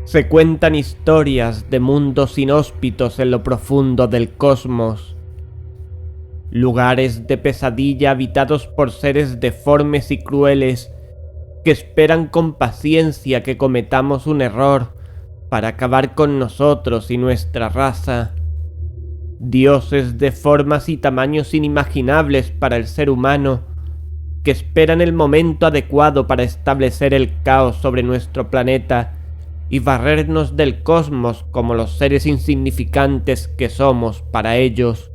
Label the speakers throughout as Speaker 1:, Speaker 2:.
Speaker 1: Se cuentan historias de mundos inhóspitos en lo profundo del cosmos, lugares de pesadilla habitados por seres deformes y crueles que esperan con paciencia que cometamos un error para acabar con nosotros y nuestra raza. Dioses de formas y tamaños inimaginables para el ser humano, que esperan el momento adecuado para establecer el caos sobre nuestro planeta y barrernos del cosmos como los seres insignificantes que somos para ellos.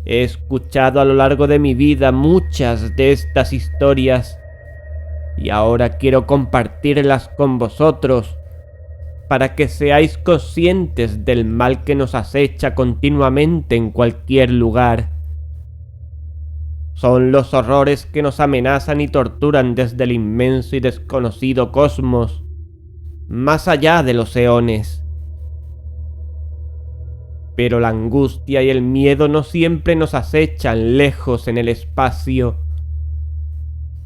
Speaker 1: He escuchado a lo largo de mi vida muchas de estas historias y ahora quiero compartirlas con vosotros para que seáis conscientes del mal que nos acecha continuamente en cualquier lugar. Son los horrores que nos amenazan y torturan desde el inmenso y desconocido cosmos, más allá de los eones. Pero la angustia y el miedo no siempre nos acechan lejos en el espacio.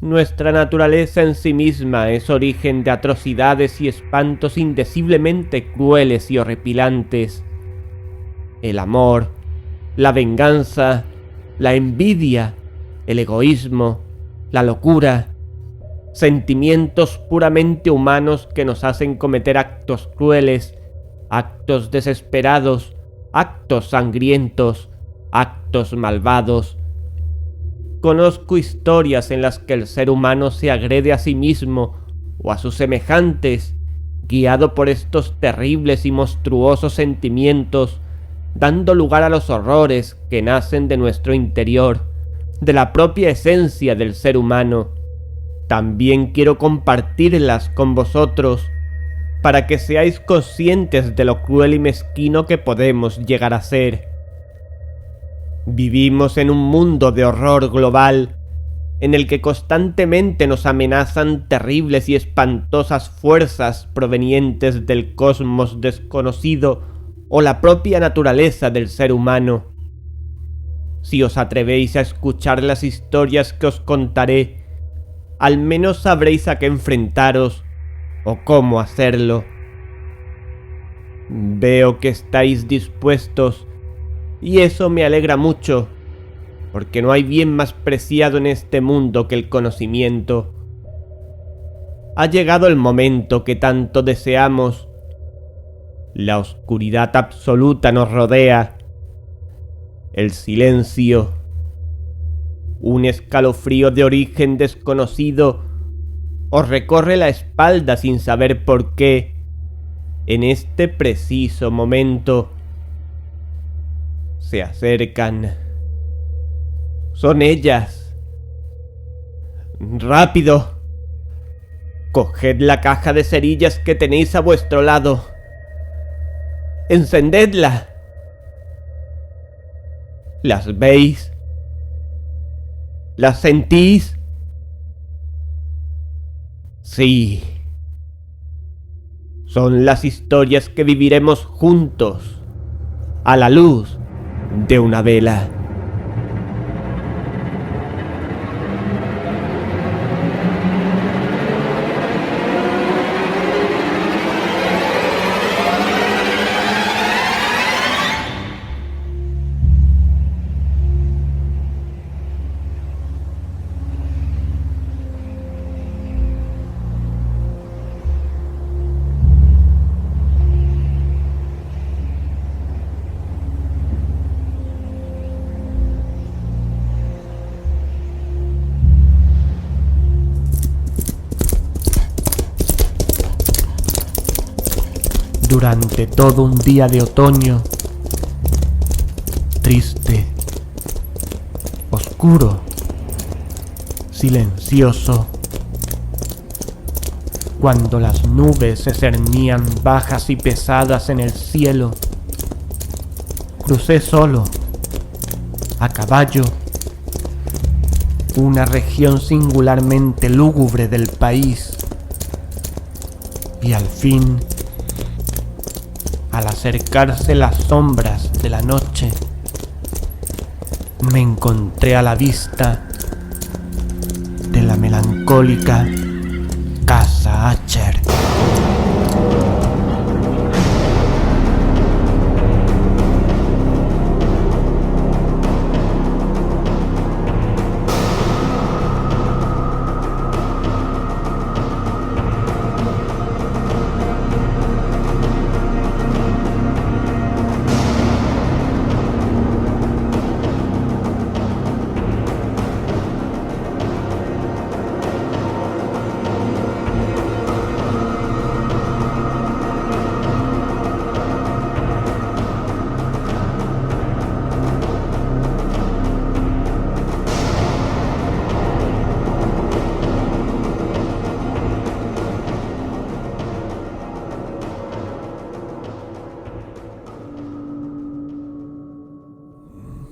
Speaker 1: Nuestra naturaleza en sí misma es origen de atrocidades y espantos indeciblemente crueles y horripilantes. El amor, la venganza, la envidia, el egoísmo, la locura, sentimientos puramente humanos que nos hacen cometer actos crueles, actos desesperados, actos sangrientos, actos malvados. Conozco historias en las que el ser humano se agrede a sí mismo o a sus semejantes, guiado por estos terribles y monstruosos sentimientos, dando lugar a los horrores que nacen de nuestro interior, de la propia esencia del ser humano. También quiero compartirlas con vosotros, para que seáis conscientes de lo cruel y mezquino que podemos llegar a ser. Vivimos en un mundo de horror global, en el que constantemente nos amenazan terribles y espantosas fuerzas provenientes del cosmos desconocido o la propia naturaleza del ser humano. Si os atrevéis a escuchar las historias que os contaré, al menos sabréis a qué enfrentaros o cómo hacerlo. Veo que estáis dispuestos y eso me alegra mucho, porque no hay bien más preciado en este mundo que el conocimiento. Ha llegado el momento que tanto deseamos. La oscuridad absoluta nos rodea. El silencio, un escalofrío de origen desconocido, os recorre la espalda sin saber por qué. En este preciso momento se acercan. Son ellas. ¡Rápido! Coged la caja de cerillas que tenéis a vuestro lado. ¡Encendedla! ¿Las veis? ¿Las sentís? Sí. Son las historias que viviremos juntos, a la luz de una vela. Durante todo un día de otoño, triste, oscuro, silencioso, cuando las nubes se cernían bajas y pesadas en el cielo, crucé solo, a caballo, una región singularmente lúgubre del país, y al fin, al acercarse las sombras de la noche, me encontré a la vista de la melancólica Casa Acher.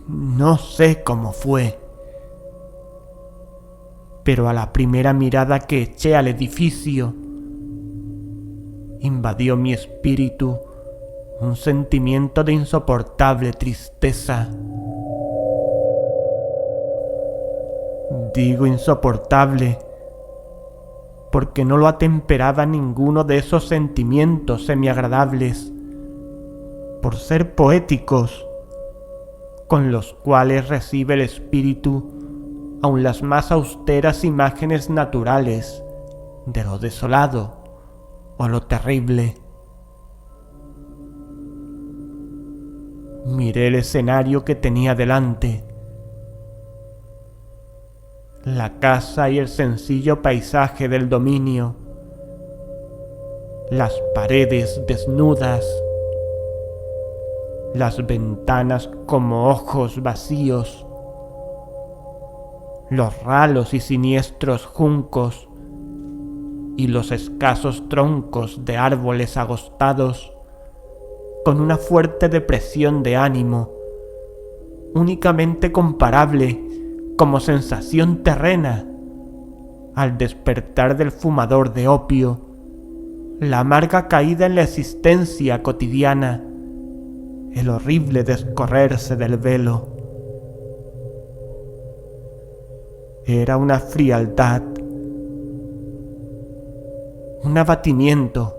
Speaker 1: No sé cómo fue, pero a la primera mirada que eché al edificio, invadió mi espíritu un sentimiento de insoportable tristeza. Digo insoportable porque no lo atemperaba ninguno de esos sentimientos semiagradables, por ser poéticos, con los cuales recibe el espíritu aun las más austeras imágenes naturales de lo desolado o lo terrible. Miré el escenario que tenía delante, la casa y el sencillo paisaje del dominio, las paredes desnudas, las ventanas como ojos vacíos, los ralos y siniestros juncos y los escasos troncos de árboles agostados, con una fuerte depresión de ánimo, únicamente comparable como sensación terrena al despertar del fumador de opio, la amarga caída en la existencia cotidiana, el horrible descorrerse del velo. Era una frialdad, un abatimiento,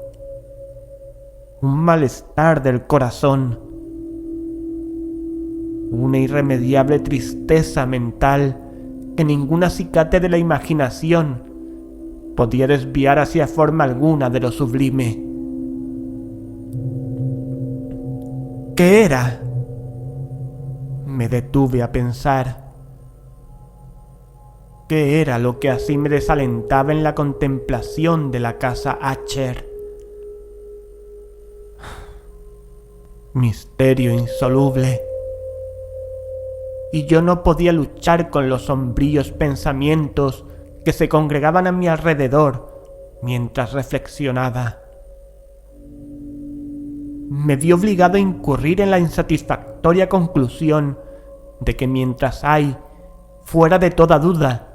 Speaker 1: un malestar del corazón, una irremediable tristeza mental que ningún acicate de la imaginación podía desviar hacia forma alguna de lo sublime. ¿Qué era? Me detuve a pensar. ¿Qué era lo que así me desalentaba en la contemplación de la casa Acher? Misterio insoluble. Y yo no podía luchar con los sombríos pensamientos que se congregaban a mi alrededor mientras reflexionaba. Me vi obligado a incurrir en la insatisfactoria conclusión de que mientras hay, fuera de toda duda,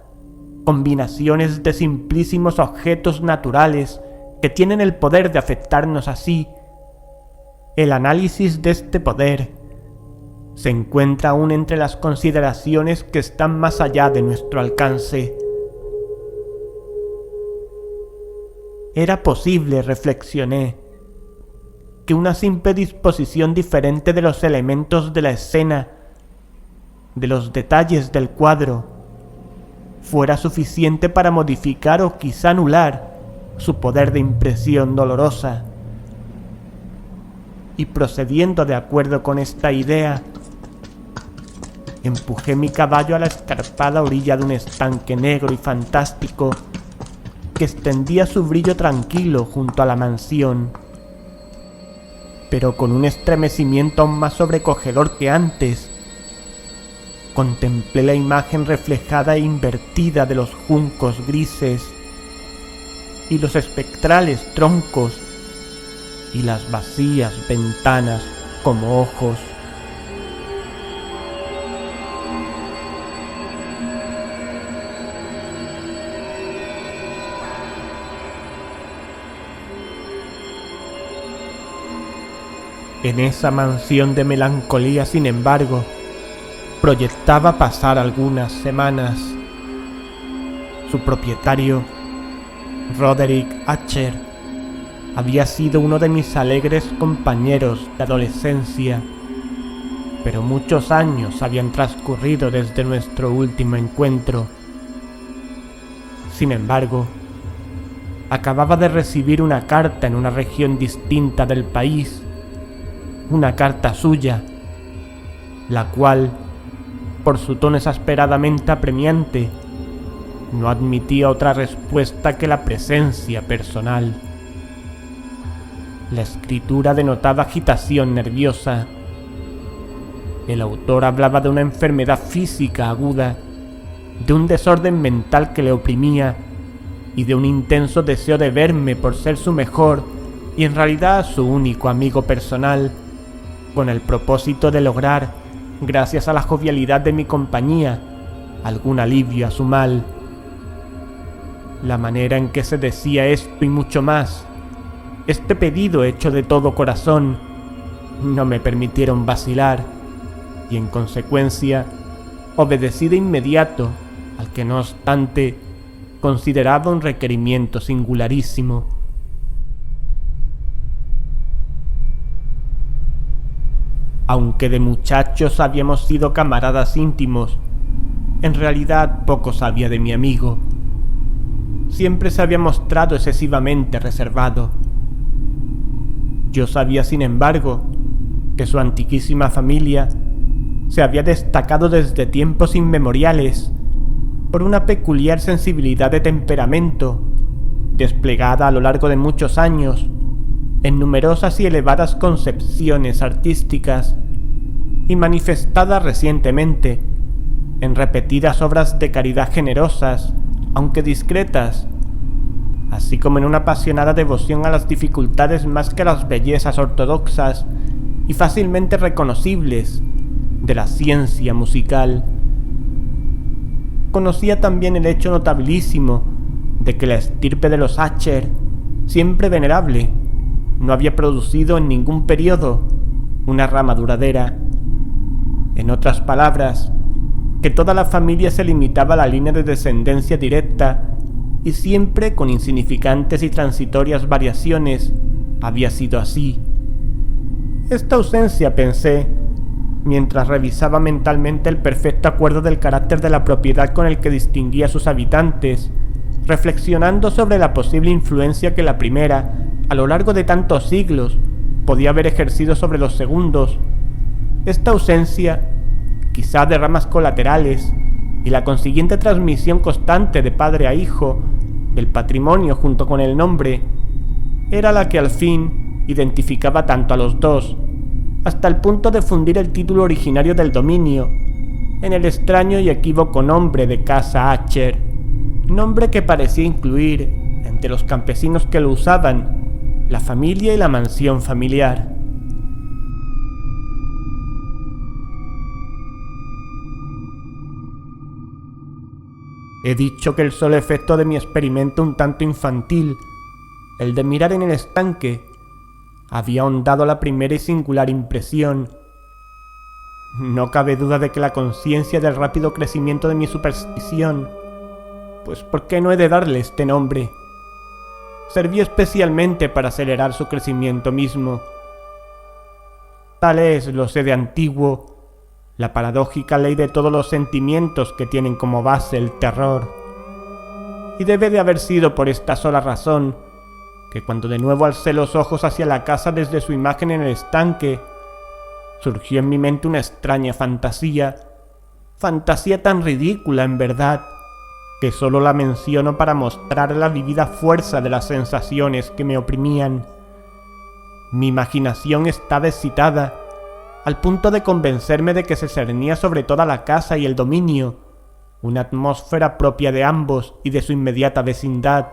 Speaker 1: combinaciones de simplísimos objetos naturales que tienen el poder de afectarnos así, el análisis de este poder se encuentra aún entre las consideraciones que están más allá de nuestro alcance. Era posible, reflexioné, que una simple disposición diferente de los elementos de la escena, de los detalles del cuadro, fuera suficiente para modificar o quizá anular su poder de impresión dolorosa. Y procediendo de acuerdo con esta idea, empujé mi caballo a la escarpada orilla de un estanque negro y fantástico que extendía su brillo tranquilo junto a la mansión. Pero con un estremecimiento aún más sobrecogedor que antes, contemplé la imagen reflejada e invertida de los juncos grises y los espectrales troncos y las vacías ventanas como ojos. En esa mansión de melancolía, sin embargo, proyectaba pasar algunas semanas. Su propietario, Roderick Acher, había sido uno de mis alegres compañeros de adolescencia, pero muchos años habían transcurrido desde nuestro último encuentro. Sin embargo, acababa de recibir una carta en una región distinta del país, una carta suya, la cual, por su tono exasperadamente apremiante, no admitía otra respuesta que la presencia personal. La escritura denotaba agitación nerviosa. El autor hablaba de una enfermedad física aguda, de un desorden mental que le oprimía y de un intenso deseo de verme por ser su mejor y en realidad su único amigo personal, con el propósito de lograr gracias a la jovialidad de mi compañía, algún alivio a su mal. La manera en que se decía esto y mucho más, este pedido hecho de todo corazón, no me permitieron vacilar, y en consecuencia obedecí de inmediato al que no obstante consideraba un requerimiento singularísimo. Aunque de muchachos habíamos sido camaradas íntimos, en realidad poco sabía de mi amigo. Siempre se había mostrado excesivamente reservado. Yo sabía, sin embargo, que su antiquísima familia se había destacado desde tiempos inmemoriales por una peculiar sensibilidad de temperamento, desplegada a lo largo de muchos años en numerosas y elevadas concepciones artísticas y manifestada recientemente en repetidas obras de caridad generosas, aunque discretas, así como en una apasionada devoción a las dificultades más que a las bellezas ortodoxas y fácilmente reconocibles de la ciencia musical. Conocía también el hecho notabilísimo de que la estirpe de los Acher, siempre venerable, no había producido en ningún periodo una rama duradera. En otras palabras, que toda la familia se limitaba a la línea de descendencia directa y siempre con insignificantes y transitorias variaciones había sido así. Esta ausencia, pensé, mientras revisaba mentalmente el perfecto acuerdo del carácter de la propiedad con el que distinguía a sus habitantes, reflexionando sobre la posible influencia que la primera, a lo largo de tantos siglos, podía haber ejercido sobre los segundos. Esta ausencia, quizá de ramas colaterales, y la consiguiente transmisión constante de padre a hijo del patrimonio junto con el nombre, era la que al fin identificaba tanto a los dos, hasta el punto de fundir el título originario del dominio en el extraño y equívoco nombre de Casa Acher, nombre que parecía incluir, entre los campesinos que lo usaban, la familia y la mansión familiar. He dicho que el solo efecto de mi experimento un tanto infantil, el de mirar en el estanque, había ahondado la primera y singular impresión. No cabe duda de que la conciencia del rápido crecimiento de mi superstición, pues ¿por qué no he de darle este nombre?, servía especialmente para acelerar su crecimiento mismo. Tal es, lo sé de antiguo, la paradójica ley de todos los sentimientos que tienen como base el terror. Y debe de haber sido por esta sola razón que cuando de nuevo alcé los ojos hacia la casa desde su imagen en el estanque, surgió en mi mente una extraña fantasía tan ridícula en verdad, que solo la menciono para mostrar la vivida fuerza de las sensaciones que me oprimían. Mi imaginación estaba excitada, al punto de convencerme de que se cernía sobre toda la casa y el dominio una atmósfera propia de ambos y de su inmediata vecindad,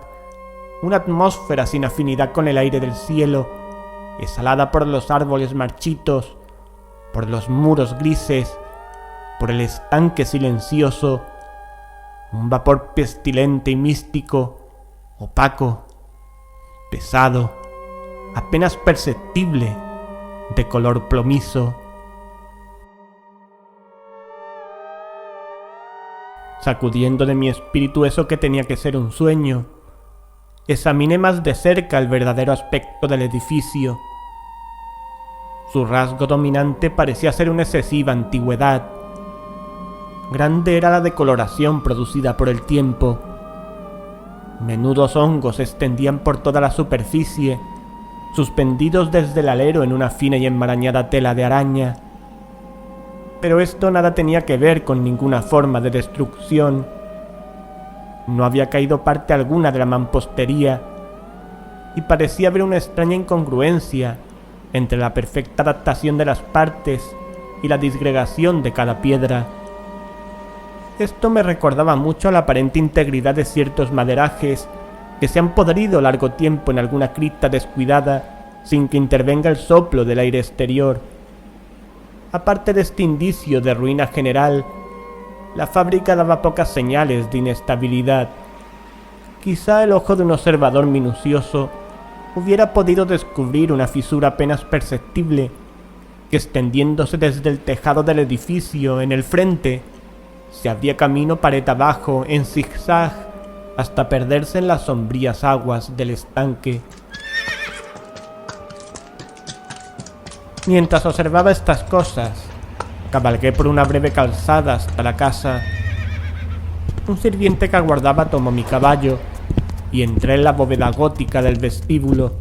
Speaker 1: una atmósfera sin afinidad con el aire del cielo, exhalada por los árboles marchitos, por los muros grises, por el estanque silencioso, un vapor pestilente y místico, opaco, pesado, apenas perceptible, de color plomizo. Sacudiendo de mi espíritu eso que tenía que ser un sueño, examiné más de cerca el verdadero aspecto del edificio. Su rasgo dominante parecía ser una excesiva antigüedad. Grande era la decoloración producida por el tiempo. Menudos hongos se extendían por toda la superficie, suspendidos desde el alero en una fina y enmarañada tela de araña. Pero esto nada tenía que ver con ninguna forma de destrucción. No había caído parte alguna de la mampostería, y parecía haber una extraña incongruencia entre la perfecta adaptación de las partes y la disgregación de cada piedra. Esto me recordaba mucho a la aparente integridad de ciertos maderajes que se han podrido largo tiempo en alguna cripta descuidada sin que intervenga el soplo del aire exterior. Aparte de este indicio de ruina general, la fábrica daba pocas señales de inestabilidad. Quizá el ojo de un observador minucioso hubiera podido descubrir una fisura apenas perceptible que, extendiéndose desde el tejado del edificio en el frente, se abría camino pared abajo en zigzag hasta perderse en las sombrías aguas del estanque. Mientras observaba estas cosas, cabalgué por una breve calzada hasta la casa. Un sirviente que aguardaba tomó mi caballo y entré en la bóveda gótica del vestíbulo.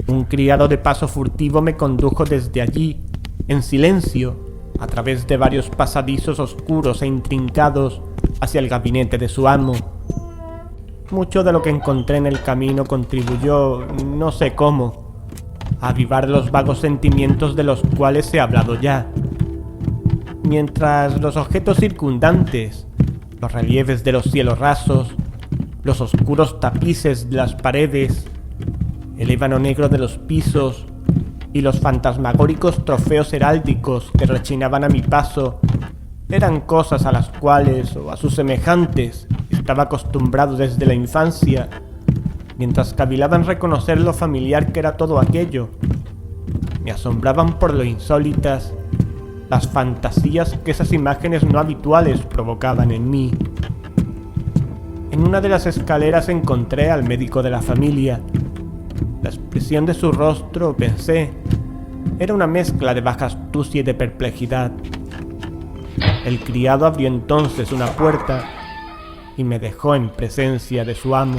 Speaker 1: Un criado de paso furtivo me condujo desde allí, en silencio, a través de varios pasadizos oscuros e intrincados, hacia el gabinete de su amo. Mucho de lo que encontré en el camino contribuyó, no sé cómo, a avivar los vagos sentimientos de los cuales he hablado ya. Mientras los objetos circundantes, los relieves de los cielos rasos, los oscuros tapices de las paredes, el ébano negro de los pisos y los fantasmagóricos trofeos heráldicos que rechinaban a mi paso eran cosas a las cuales, o a sus semejantes, estaba acostumbrado desde la infancia, mientras cavilaba en reconocer lo familiar que era todo aquello, me asombraban por lo insólitas las fantasías que esas imágenes no habituales provocaban en mí. En una de las escaleras encontré al médico de la familia. La expresión de su rostro, pensé, era una mezcla de baja astucia y de perplejidad. El criado abrió entonces una puerta y me dejó en presencia de su amo.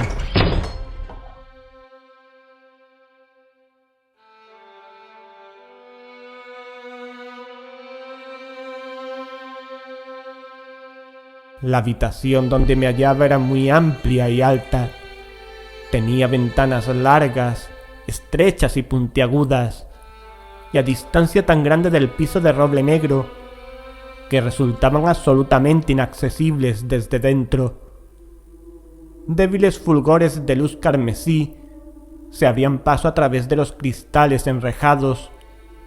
Speaker 1: La habitación donde me hallaba era muy amplia y alta. Tenía ventanas largas, estrechas y puntiagudas, y a distancia tan grande del piso de roble negro que resultaban absolutamente inaccesibles desde dentro. Débiles fulgores de luz carmesí se abrían paso a través de los cristales enrejados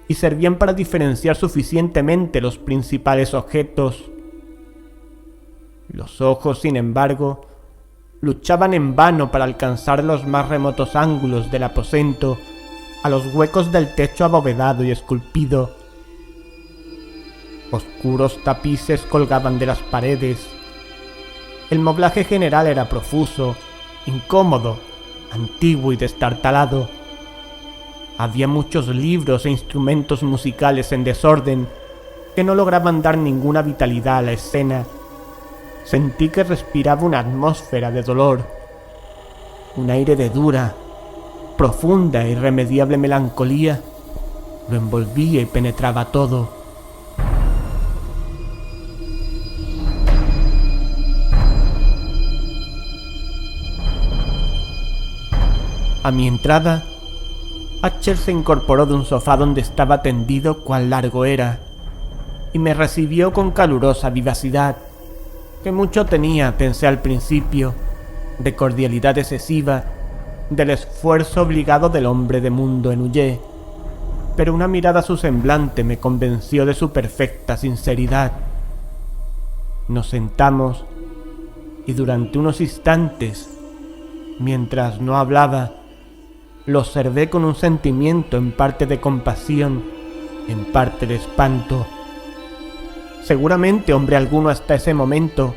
Speaker 1: y servían para diferenciar suficientemente los principales objetos. Los ojos, sin embargo, luchaban en vano para alcanzar los más remotos ángulos del aposento, a los huecos del techo abovedado y esculpido. Oscuros tapices colgaban de las paredes. El moblaje general era profuso, incómodo, antiguo y destartalado. Había muchos libros e instrumentos musicales en desorden que no lograban dar ninguna vitalidad a la escena. Sentí que respiraba una atmósfera de dolor, un aire de dura, profunda e irremediable melancolía. Lo envolvía y penetraba todo. A mi entrada, Hatcher se incorporó de un sofá donde estaba tendido cuán largo era, y me recibió con calurosa vivacidad, que mucho tenía, pensé al principio, de cordialidad excesiva, del esfuerzo obligado del hombre de mundo en huye, pero una mirada a su semblante me convenció de su perfecta sinceridad. Nos sentamos y durante unos instantes, mientras no hablaba, lo observé con un sentimiento en parte de compasión, en parte de espanto. Seguramente hombre alguno hasta ese momento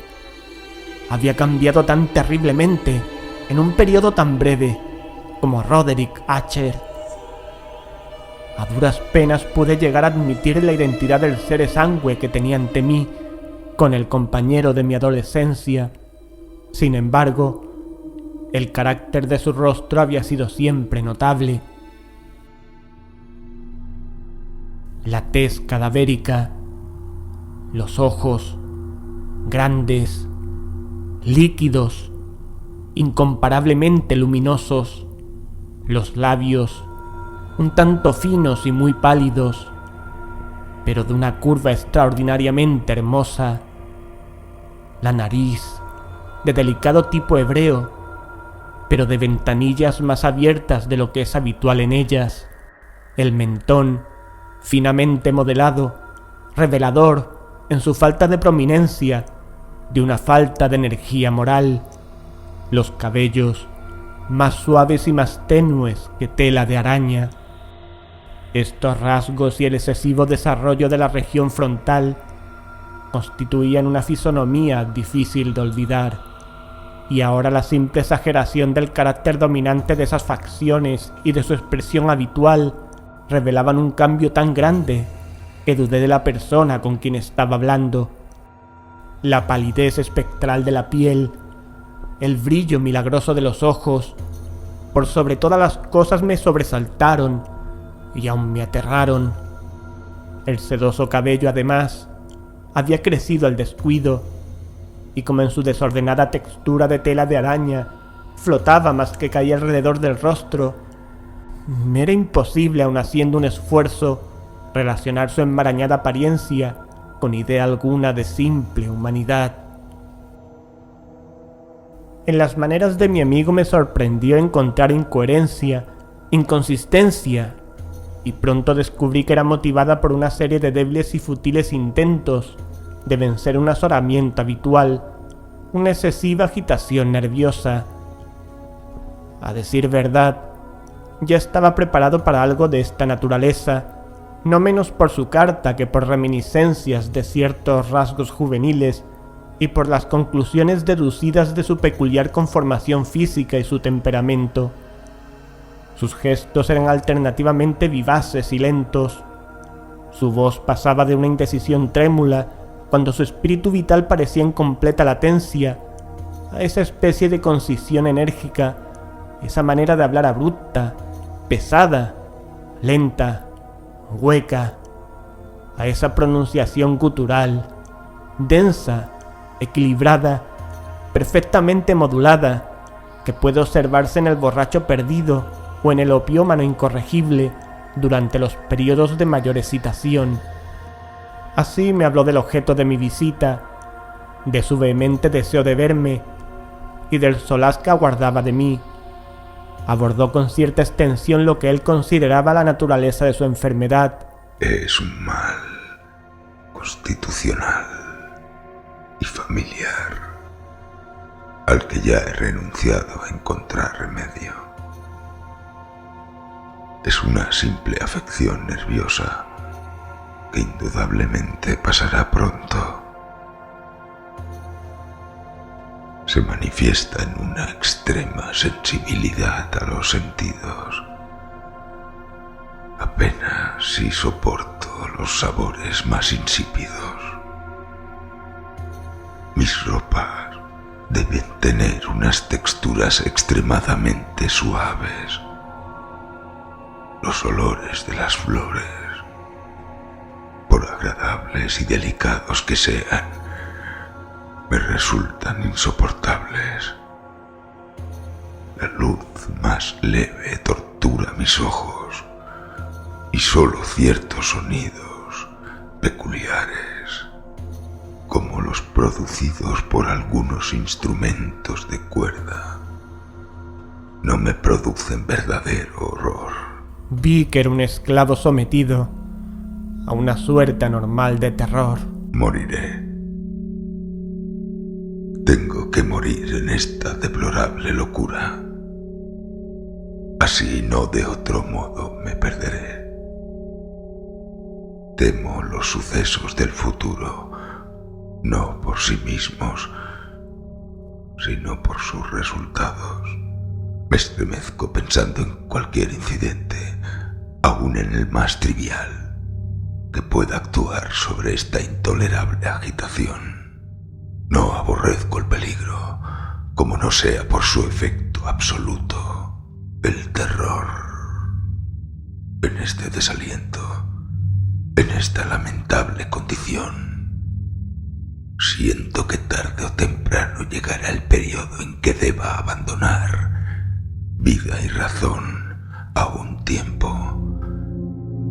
Speaker 1: había cambiado tan terriblemente en un periodo tan breve como Roderick Hatcher. A duras penas pude llegar a admitir la identidad del ser exangüe que tenía ante mí con el compañero de mi adolescencia. Sin embargo, el carácter de su rostro había sido siempre notable. La tez cadavérica, los ojos grandes, líquidos, incomparablemente luminosos, los labios un tanto finos y muy pálidos, pero de una curva extraordinariamente hermosa, la nariz de delicado tipo hebreo, pero de ventanillas más abiertas de lo que es habitual en ellas, el mentón finamente modelado, revelador, en su falta de prominencia, de una falta de energía moral. Los cabellos, más suaves y más tenues que tela de araña. Estos rasgos y el excesivo desarrollo de la región frontal constituían una fisonomía difícil de olvidar, y ahora la simple exageración del carácter dominante de esas facciones y de su expresión habitual revelaban un cambio tan grande que dudé de la persona con quien estaba hablando. La palidez espectral de la piel, el brillo milagroso de los ojos, por sobre todas las cosas me sobresaltaron y aún me aterraron. El sedoso cabello, además, había crecido al descuido, y como en su desordenada textura de tela de araña flotaba más que caía alrededor del rostro, me era imposible, aun haciendo un esfuerzo, relacionar su enmarañada apariencia con idea alguna de simple humanidad. En las maneras de mi amigo me sorprendió encontrar incoherencia, inconsistencia, y pronto descubrí que era motivada por una serie de débiles y futiles intentos de vencer un azoramiento habitual, una excesiva agitación nerviosa. A decir verdad, ya estaba preparado para algo de esta naturaleza, no menos por su carta que por reminiscencias de ciertos rasgos juveniles y por las conclusiones deducidas de su peculiar conformación física y su temperamento. Sus gestos eran alternativamente vivaces y lentos. Su voz pasaba de una indecisión trémula, cuando su espíritu vital parecía en completa latencia, a esa especie de concisión enérgica, esa manera de hablar abrupta, pesada, lenta, hueca, a esa pronunciación gutural, densa, equilibrada, perfectamente modulada, que puede observarse en el borracho perdido o en el opiómano incorregible durante los periodos de mayor excitación. Así me habló del objeto de mi visita, de su vehemente deseo de verme y del solaz que aguardaba de mí. Abordó con cierta extensión lo que él consideraba la naturaleza de su enfermedad.
Speaker 2: Es un mal constitucional y familiar, al que ya he renunciado a encontrar remedio. Es una simple afección nerviosa que indudablemente pasará pronto. Se manifiesta en una extrema sensibilidad a los sentidos. Apenas si soporto los sabores más insípidos. Mis ropas deben tener unas texturas extremadamente suaves. Los olores de las flores, por agradables y delicados que sean, me resultan insoportables. La luz más leve tortura mis ojos, y solo ciertos sonidos peculiares, como los producidos por algunos instrumentos de cuerda, no me producen verdadero horror.
Speaker 1: Vi que era un esclavo sometido a una suerte anormal de terror.
Speaker 2: Moriré. Tengo que morir en esta deplorable locura. Así, no de otro modo, me perderé. Temo los sucesos del futuro, no por sí mismos, sino por sus resultados. Me estremezco pensando en cualquier incidente, aun en el más trivial, que pueda actuar sobre esta intolerable agitación. No aborrezco el peligro, como no sea por su efecto absoluto, el terror. En este desaliento, en esta lamentable condición, siento que tarde o temprano llegará el periodo en que deba abandonar vida y razón a un tiempo,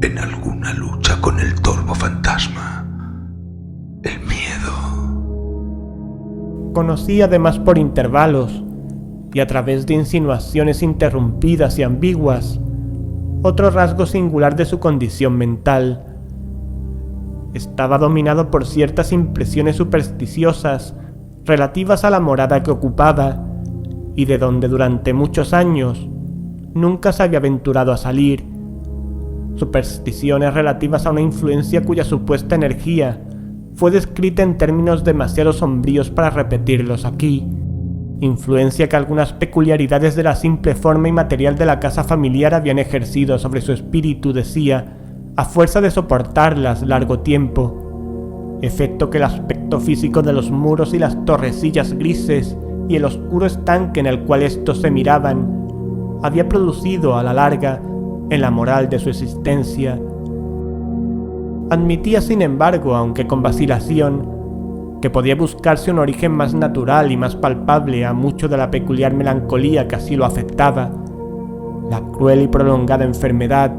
Speaker 2: en alguna lucha con el torvo fantasma, el miedo.
Speaker 1: Conocí además por intervalos y a través de insinuaciones interrumpidas y ambiguas Otro rasgo singular de su condición mental. Estaba dominado por ciertas impresiones supersticiosas relativas a la morada que ocupaba y de donde durante muchos años nunca se había aventurado a salir. Supersticiones relativas a una influencia cuya supuesta energía fue descrita en términos demasiado sombríos para repetirlos aquí. Influencia que algunas peculiaridades de la simple forma y material de la casa familiar habían ejercido sobre su espíritu, decía, a fuerza de soportarlas largo tiempo. Efecto que el aspecto físico de los muros y las torrecillas grises y el oscuro estanque en el cual estos se miraban había producido a la larga en la moral de su existencia. Admitía, sin embargo, aunque con vacilación, que podía buscarse un origen más natural y más palpable a mucho de la peculiar melancolía que así lo afectaba, la cruel y prolongada enfermedad,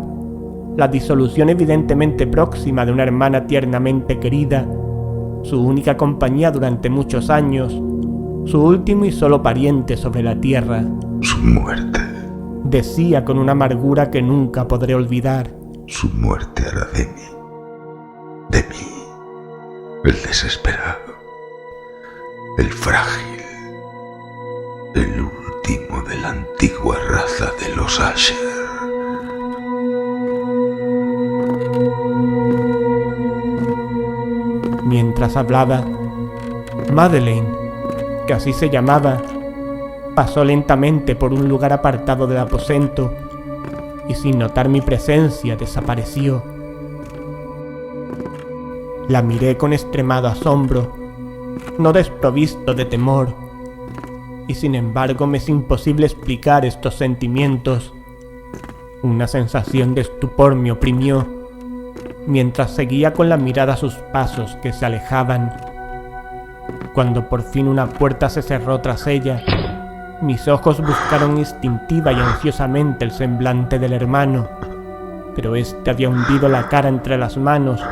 Speaker 1: la disolución evidentemente próxima de una hermana tiernamente querida, su única compañía durante muchos años, su último y solo pariente sobre la tierra.
Speaker 2: Su muerte.
Speaker 1: Decía con una amargura que nunca podré olvidar.
Speaker 2: Su muerte hará de mí, el desesperado, el frágil, el último de la antigua raza de los Asher.
Speaker 1: Mientras hablaba, Madeleine, que así se llamaba, pasó lentamente por un lugar apartado del aposento y sin notar mi presencia desapareció. La miré con extremado asombro, no desprovisto de temor, y sin embargo me es imposible explicar estos sentimientos. Una sensación de estupor me oprimió, mientras seguía con la mirada sus pasos que se alejaban. Cuando por fin una puerta se cerró tras ella, mis ojos buscaron instintiva y ansiosamente el semblante del hermano, pero éste había hundido la cara entre las manos,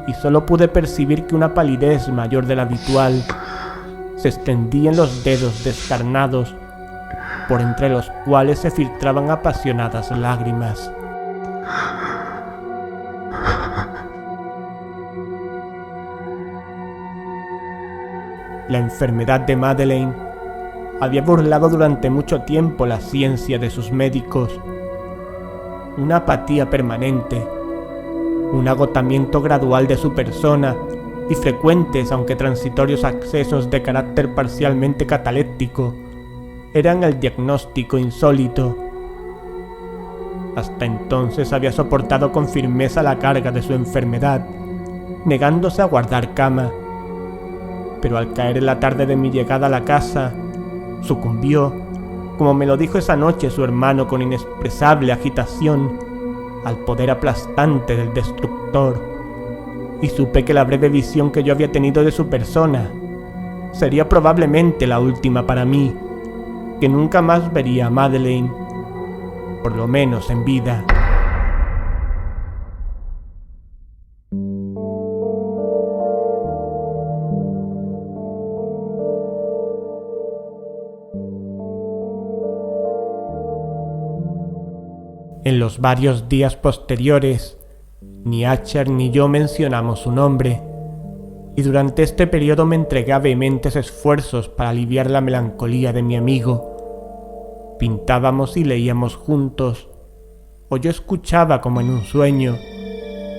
Speaker 1: y solo pude percibir que una palidez mayor de la habitual se extendía en los dedos descarnados, por entre los cuales se filtraban apasionadas lágrimas. La enfermedad de Madeleine había burlado durante mucho tiempo la ciencia de sus médicos. Una apatía permanente, un agotamiento gradual de su persona y frecuentes, aunque transitorios, accesos de carácter parcialmente cataléptico eran el diagnóstico insólito. Hasta entonces había soportado con firmeza la carga de su enfermedad, negándose a guardar cama, pero al caer en la tarde de mi llegada a la casa, sucumbió, como me lo dijo esa noche su hermano con inexpresable agitación, al poder aplastante del destructor, y supe que la breve visión que yo había tenido de su persona sería probablemente la última para mí, que nunca más vería a Madeleine, por lo menos en vida. En los varios días posteriores, ni Asher ni yo mencionamos su nombre, y durante este periodo me entregué a vehementes esfuerzos para aliviar la melancolía de mi amigo. Pintábamos y leíamos juntos, o yo escuchaba como en un sueño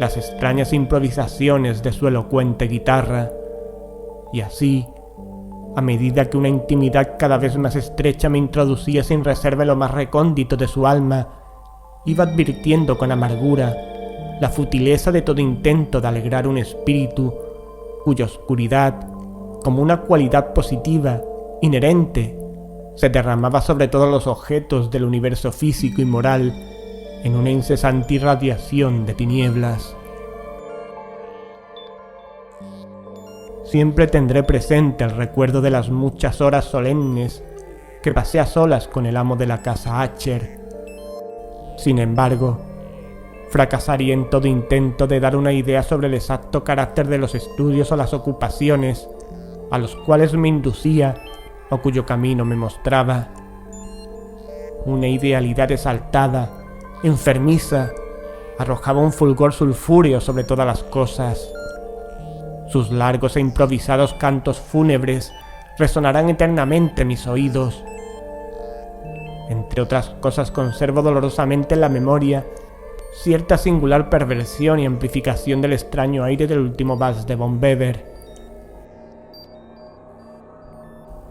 Speaker 1: las extrañas improvisaciones de su elocuente guitarra, y así, a medida que una intimidad cada vez más estrecha me introducía sin reserva en lo más recóndito de su alma, iba advirtiendo con amargura la futileza de todo intento de alegrar un espíritu cuya oscuridad, como una cualidad positiva, inherente, se derramaba sobre todos los objetos del universo físico y moral en una incesante irradiación de tinieblas. Siempre tendré presente el recuerdo de las muchas horas solemnes que pasé a solas con el amo de la casa Asher. Sin embargo, fracasaría en todo intento de dar una idea sobre el exacto carácter de los estudios o las ocupaciones a los cuales me inducía o cuyo camino me mostraba. Una idealidad exaltada, enfermiza, arrojaba un fulgor sulfúreo sobre todas las cosas. Sus largos e improvisados cantos fúnebres resonarán eternamente en mis oídos. Entre otras cosas, conservo dolorosamente en la memoria cierta singular perversión y amplificación del extraño aire del último vals de von Weber.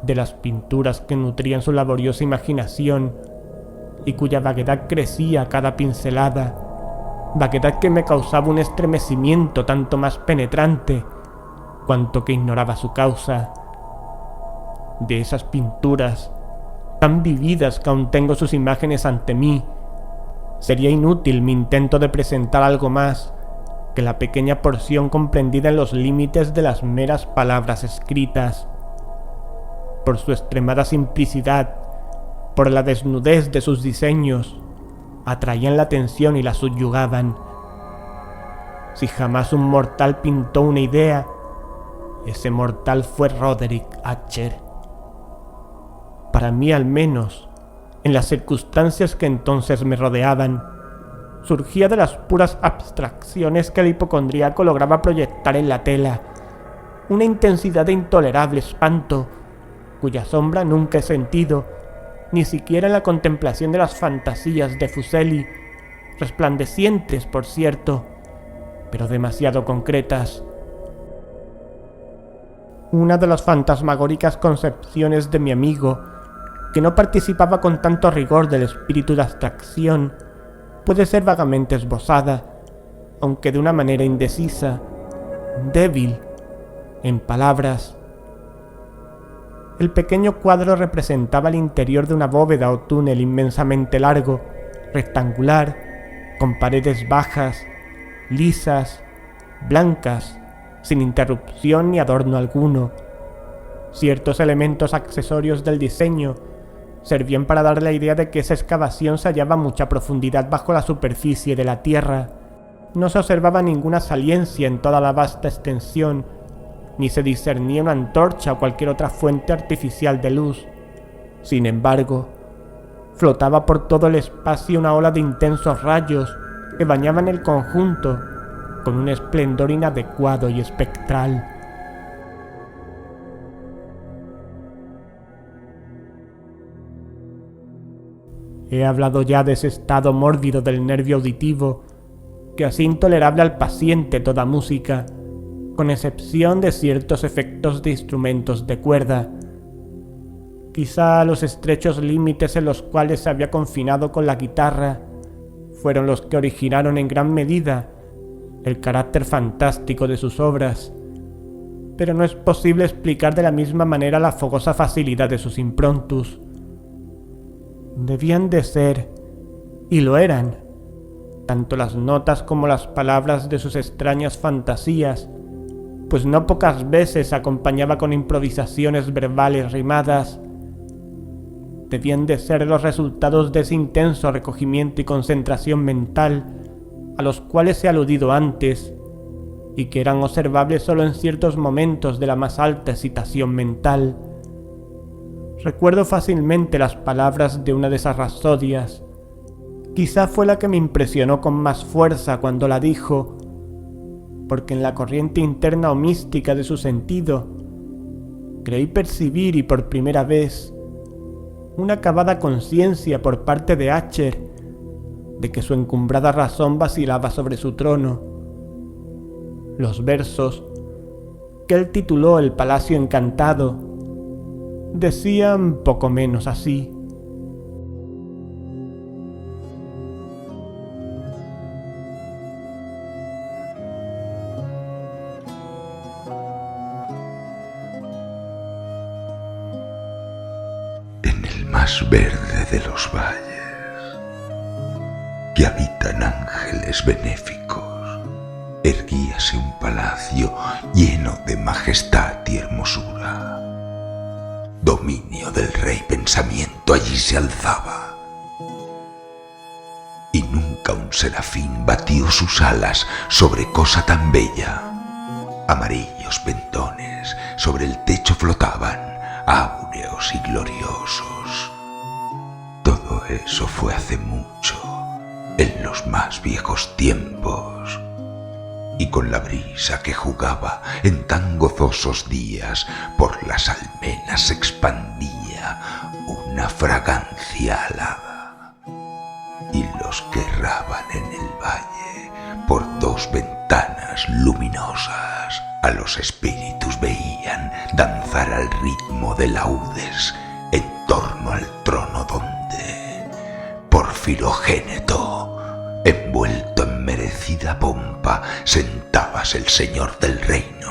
Speaker 1: De las pinturas que nutrían su laboriosa imaginación y cuya vaguedad crecía a cada pincelada, vaguedad que me causaba un estremecimiento tanto más penetrante cuanto que ignoraba su causa. De esas pinturas, tan vividas que aún tengo sus imágenes ante mí, sería inútil mi intento de presentar algo más que la pequeña porción comprendida en los límites de las meras palabras escritas. Por su extremada simplicidad, por la desnudez de sus diseños, atraían la atención y la subyugaban. Si jamás un mortal pintó una idea, ese mortal fue Roderick Ascher. Para mí, al menos, en las circunstancias que entonces me rodeaban, surgía de las puras abstracciones que el hipocondríaco lograba proyectar en la tela una intensidad de intolerable espanto, cuya sombra nunca he sentido, ni siquiera en la contemplación de las fantasías de Fuseli, resplandecientes, por cierto, pero demasiado concretas. Una de las fantasmagóricas concepciones de mi amigo, que no participaba con tanto rigor del espíritu de abstracción, puede ser vagamente esbozada, aunque de una manera indecisa, débil, en palabras. El pequeño cuadro representaba el interior de una bóveda o túnel inmensamente largo, rectangular, con paredes bajas, lisas, blancas, sin interrupción ni adorno alguno. Ciertos elementos accesorios del diseño servían para dar la idea de que esa excavación se hallaba a mucha profundidad bajo la superficie de la tierra. No se observaba ninguna saliencia en toda la vasta extensión, ni se discernía una antorcha o cualquier otra fuente artificial de luz. Sin embargo, flotaba por todo el espacio una ola de intensos rayos que bañaban el conjunto con un esplendor inadecuado y espectral. He hablado ya de ese estado mórbido del nervio auditivo que hace intolerable al paciente toda música, con excepción de ciertos efectos de instrumentos de cuerda. Quizá los estrechos límites en los cuales se había confinado con la guitarra fueron los que originaron en gran medida el carácter fantástico de sus obras, pero no es posible explicar de la misma manera la fogosa facilidad de sus improntus. Debían de ser, y lo eran, tanto las notas como las palabras de sus extrañas fantasías, pues no pocas veces acompañaba con improvisaciones verbales rimadas. Debían de ser los resultados de ese intenso recogimiento y concentración mental a los cuales he aludido antes, y que eran observables solo en ciertos momentos de la más alta excitación mental. Recuerdo fácilmente las palabras de una de esas rapsodias. Quizá fue la que me impresionó con más fuerza cuando la dijo, porque en la corriente interna o mística de su sentido creí percibir, y por primera vez, una acabada conciencia por parte de Ascher de que su encumbrada razón vacilaba sobre su trono. Los versos, que él tituló El Palacio Encantado, decían poco menos así:
Speaker 2: en el más verde de los valles, que habitan ángeles benéficos, erguíase un palacio lleno de majestad y hermosura. Dominio del rey pensamiento allí se alzaba, y nunca un serafín batió sus alas sobre cosa tan bella. Amarillos pentones sobre el techo flotaban, áureos y gloriosos. Todo eso fue hace mucho, en los más viejos tiempos, y con la brisa que jugaba en tan gozosos días por las almenas se expandía una fragancia alada, y los que erraban en el valle por dos ventanas luminosas a los espíritus veían danzar al ritmo de laudes en torno al trono donde, por Filogéneto, envuelto en merecida pompa, sentabas el señor del reino.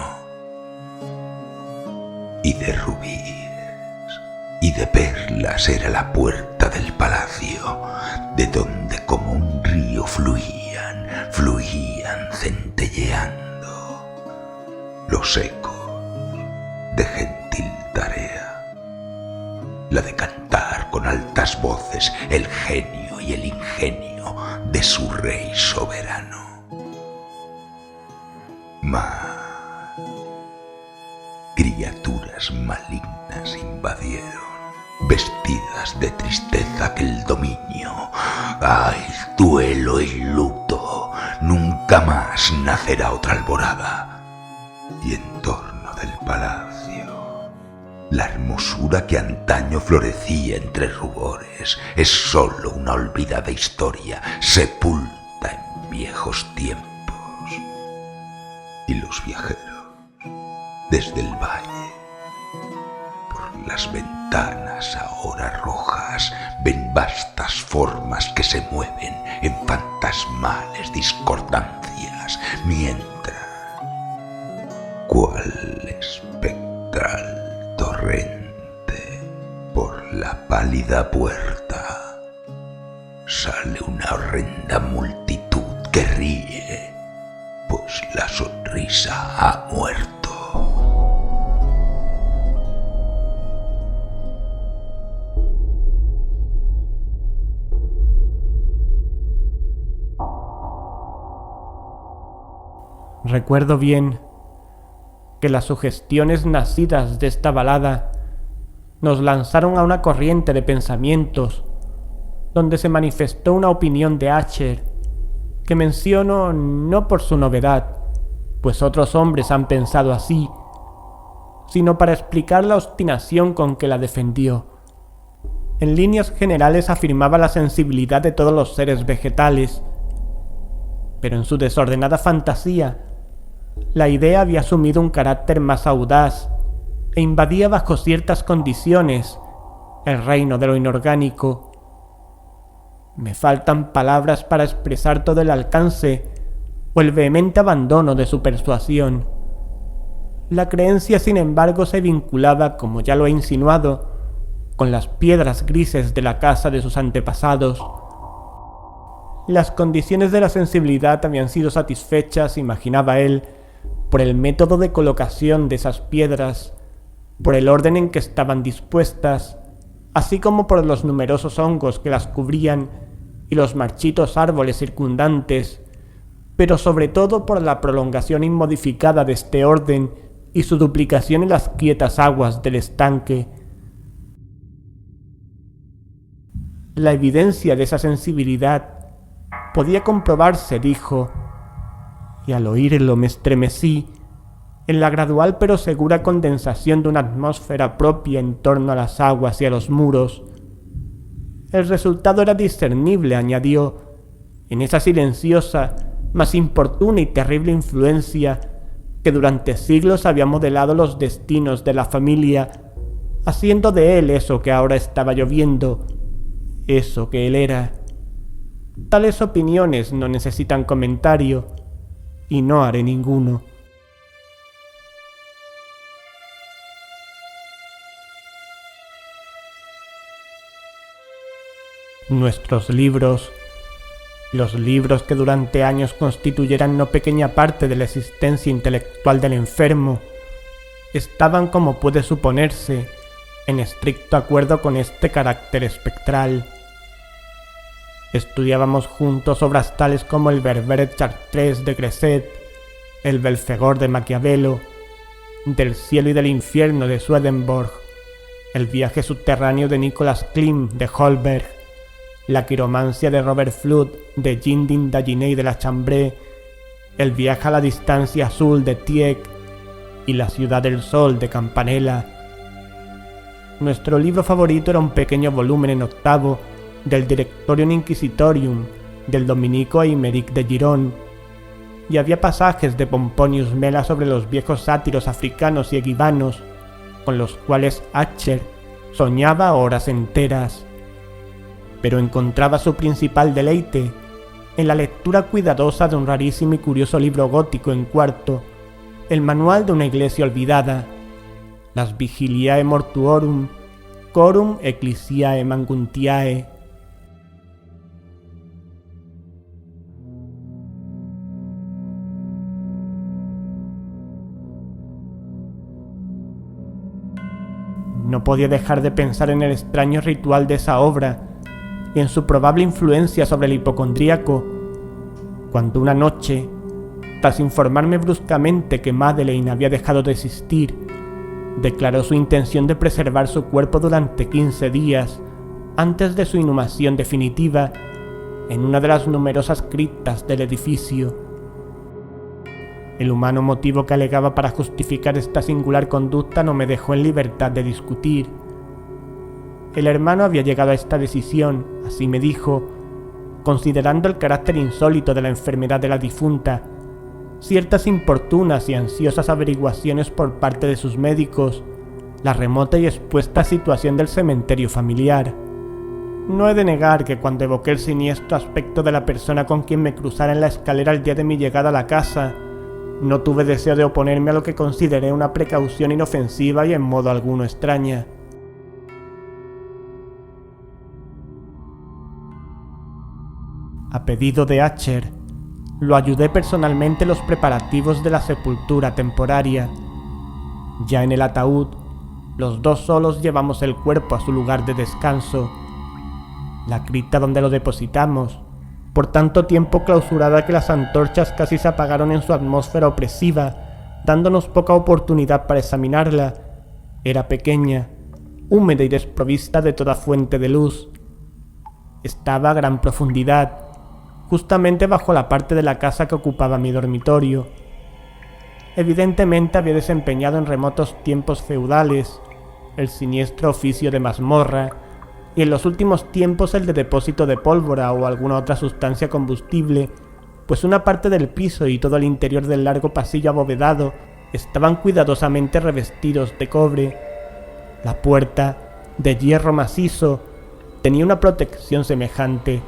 Speaker 2: Y de rubíes y de perlas era la puerta del palacio, de donde como un río fluían centelleando los ecos de gentil tarea, la de cantar con altas voces el genio y el ingenio de su rey soberano. Mas criaturas malignas invadieron, vestidas de tristeza aquel dominio. ¡Ay, duelo y luto! Nunca más nacerá otra alborada. Y en torno del palacio, la hermosura que antaño florecía entre rubores es sólo una olvidada historia, sepulta en viejos tiempos. Y los viajeros, desde el valle, por las ventanas ahora rojas, ven vastas formas que se mueven en fantasmales discordancias, mientras, cual espectral torrente, por la pálida puerta, sale una horrenda multitud que ríe, pues la sonrisa ha muerto.
Speaker 1: Recuerdo bien que las sugestiones nacidas de esta balada nos lanzaron a una corriente de pensamientos donde se manifestó una opinión de Asher que menciono no por su novedad, pues otros hombres han pensado así, sino para explicar la obstinación con que la defendió. En líneas generales afirmaba la sensibilidad de todos los seres vegetales, pero en su desordenada fantasía, la idea había asumido un carácter más audaz e invadía bajo ciertas condiciones el reino de lo inorgánico. Me faltan palabras para expresar todo el alcance o el vehemente abandono de su persuasión. La creencia, sin embargo, se vinculaba, como ya lo he insinuado, con las piedras grises de la casa de sus antepasados. Las condiciones de la sensibilidad habían sido satisfechas, imaginaba él, por el método de colocación de esas piedras, por el orden en que estaban dispuestas, así como por los numerosos hongos que las cubrían y los marchitos árboles circundantes, pero sobre todo por la prolongación inmodificada de este orden y su duplicación en las quietas aguas del estanque. La evidencia de esa sensibilidad podía comprobarse, dijo, y al oírlo me estremecí, en la gradual pero segura condensación de una atmósfera propia en torno a las aguas y a los muros. El resultado era discernible, añadió, en esa silenciosa, mas importuna y terrible influencia que durante siglos había modelado los destinos de la familia, haciendo de él eso que ahora estaba lloviendo, eso que él era. Tales opiniones no necesitan comentario, y no haré ninguno. Nuestros libros, los libros que durante años constituyeran no pequeña parte de la existencia intelectual del enfermo, estaban, como puede suponerse, en estricto acuerdo con este carácter espectral. Estudiábamos juntos obras tales como el Berberet Chartres de Gresset, el Belfegor de Maquiavelo, Del cielo y del infierno de Swedenborg, el viaje subterráneo de Nicholas Klimt de Holberg, La quiromancia de Robert Fludd de Jindin Daginey de la Chambré, El viaje a la distancia azul de Tieck y La ciudad del sol de Campanella. Nuestro libro favorito era un pequeño volumen en octavo del Directorium Inquisitorium del dominico Aymeric de Girón, y había pasajes de Pomponius Mela sobre los viejos sátiros africanos y eguibanos, con los cuales Acher soñaba horas enteras. Pero encontraba su principal deleite en la lectura cuidadosa de un rarísimo y curioso libro gótico en cuarto, el manual de una iglesia olvidada, las Vigiliae Mortuorum, Corum Ecclesiae Manguntiae. No podía dejar de pensar en el extraño ritual de esa obra y en su probable influencia sobre el hipocondríaco, cuando una noche, tras informarme bruscamente que Madeleine había dejado de existir, declaró su intención de preservar su cuerpo durante 15 días antes de su inhumación definitiva en una de las numerosas criptas del edificio. El humano motivo que alegaba para justificar esta singular conducta no me dejó en libertad de discutir. El hermano había llegado a esta decisión, así me dijo, considerando el carácter insólito de la enfermedad de la difunta, ciertas importunas y ansiosas averiguaciones por parte de sus médicos, la remota y expuesta situación del cementerio familiar. No he de negar que cuando evoqué el siniestro aspecto de la persona con quien me cruzara en la escalera el día de mi llegada a la casa, no tuve deseo de oponerme a lo que consideré una precaución inofensiva y en modo alguno extraña. A pedido de Acher, lo ayudé personalmente en los preparativos de la sepultura temporaria. Ya en el ataúd, los dos solos llevamos el cuerpo a su lugar de descanso. La cripta donde lo depositamos, por tanto tiempo clausurada que las antorchas casi se apagaron en su atmósfera opresiva, dándonos poca oportunidad para examinarla, era pequeña, húmeda y desprovista de toda fuente de luz. Estaba a gran profundidad, justamente bajo la parte de la casa que ocupaba mi dormitorio. Evidentemente había desempeñado en remotos tiempos feudales el siniestro oficio de mazmorra, y en los últimos tiempos el de depósito de pólvora o alguna otra sustancia combustible, pues una parte del piso y todo el interior del largo pasillo abovedado estaban cuidadosamente revestidos de cobre. La puerta, de hierro macizo, tenía una protección semejante.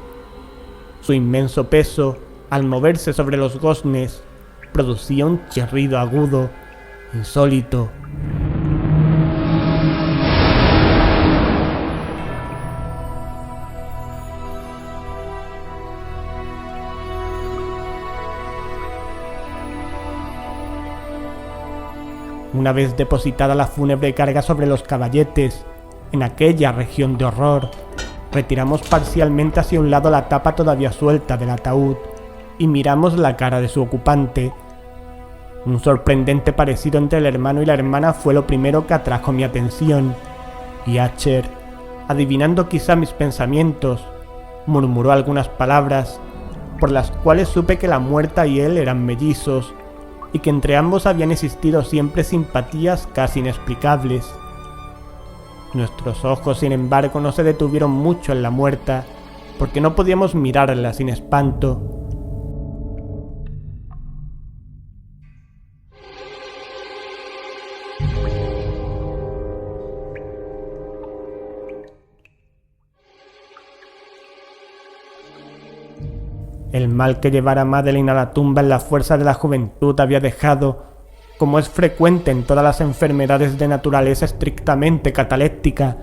Speaker 1: Su inmenso peso, al moverse sobre los goznes, producía un chirrido agudo, insólito. Una vez depositada la fúnebre carga sobre los caballetes, en aquella región de horror, retiramos parcialmente hacia un lado la tapa todavía suelta del ataúd y miramos la cara de su ocupante. Un sorprendente parecido entre el hermano y la hermana fue lo primero que atrajo mi atención, y Acher, adivinando quizá mis pensamientos, murmuró algunas palabras, por las cuales supe que la muerta y él eran mellizos, y que entre ambos habían existido siempre simpatías casi inexplicables. Nuestros ojos, sin embargo, no se detuvieron mucho en la muerta, porque no podíamos mirarla sin espanto. El mal que llevara a Madeleine a la tumba en la fuerza de la juventud había dejado, como es frecuente en todas las enfermedades de naturaleza estrictamente cataléptica,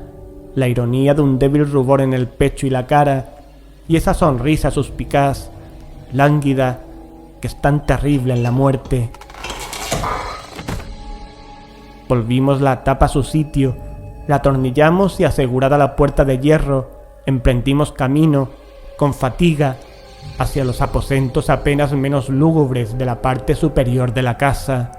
Speaker 1: la ironía de un débil rubor en el pecho y la cara, y esa sonrisa suspicaz, lánguida, que es tan terrible en la muerte. Volvimos la tapa a su sitio, la atornillamos y asegurada la puerta de hierro, emprendimos camino, con fatiga, hacia los aposentos apenas menos lúgubres de la parte superior de la casa.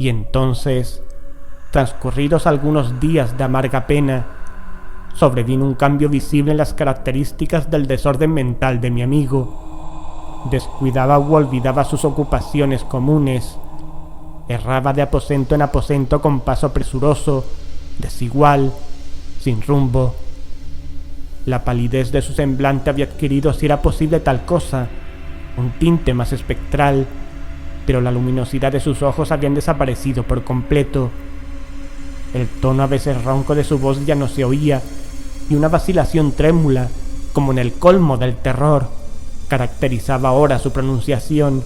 Speaker 1: Y entonces, transcurridos algunos días de amarga pena, sobrevino un cambio visible en las características del desorden mental de mi amigo. Descuidaba u olvidaba sus ocupaciones comunes. Erraba de aposento en aposento con paso presuroso, desigual, sin rumbo. La palidez de su semblante había adquirido, si era posible tal cosa, un tinte más espectral, pero la luminosidad de sus ojos había desaparecido por completo. El tono a veces ronco de su voz ya no se oía, y una vacilación trémula, como en el colmo del terror, caracterizaba ahora su pronunciación.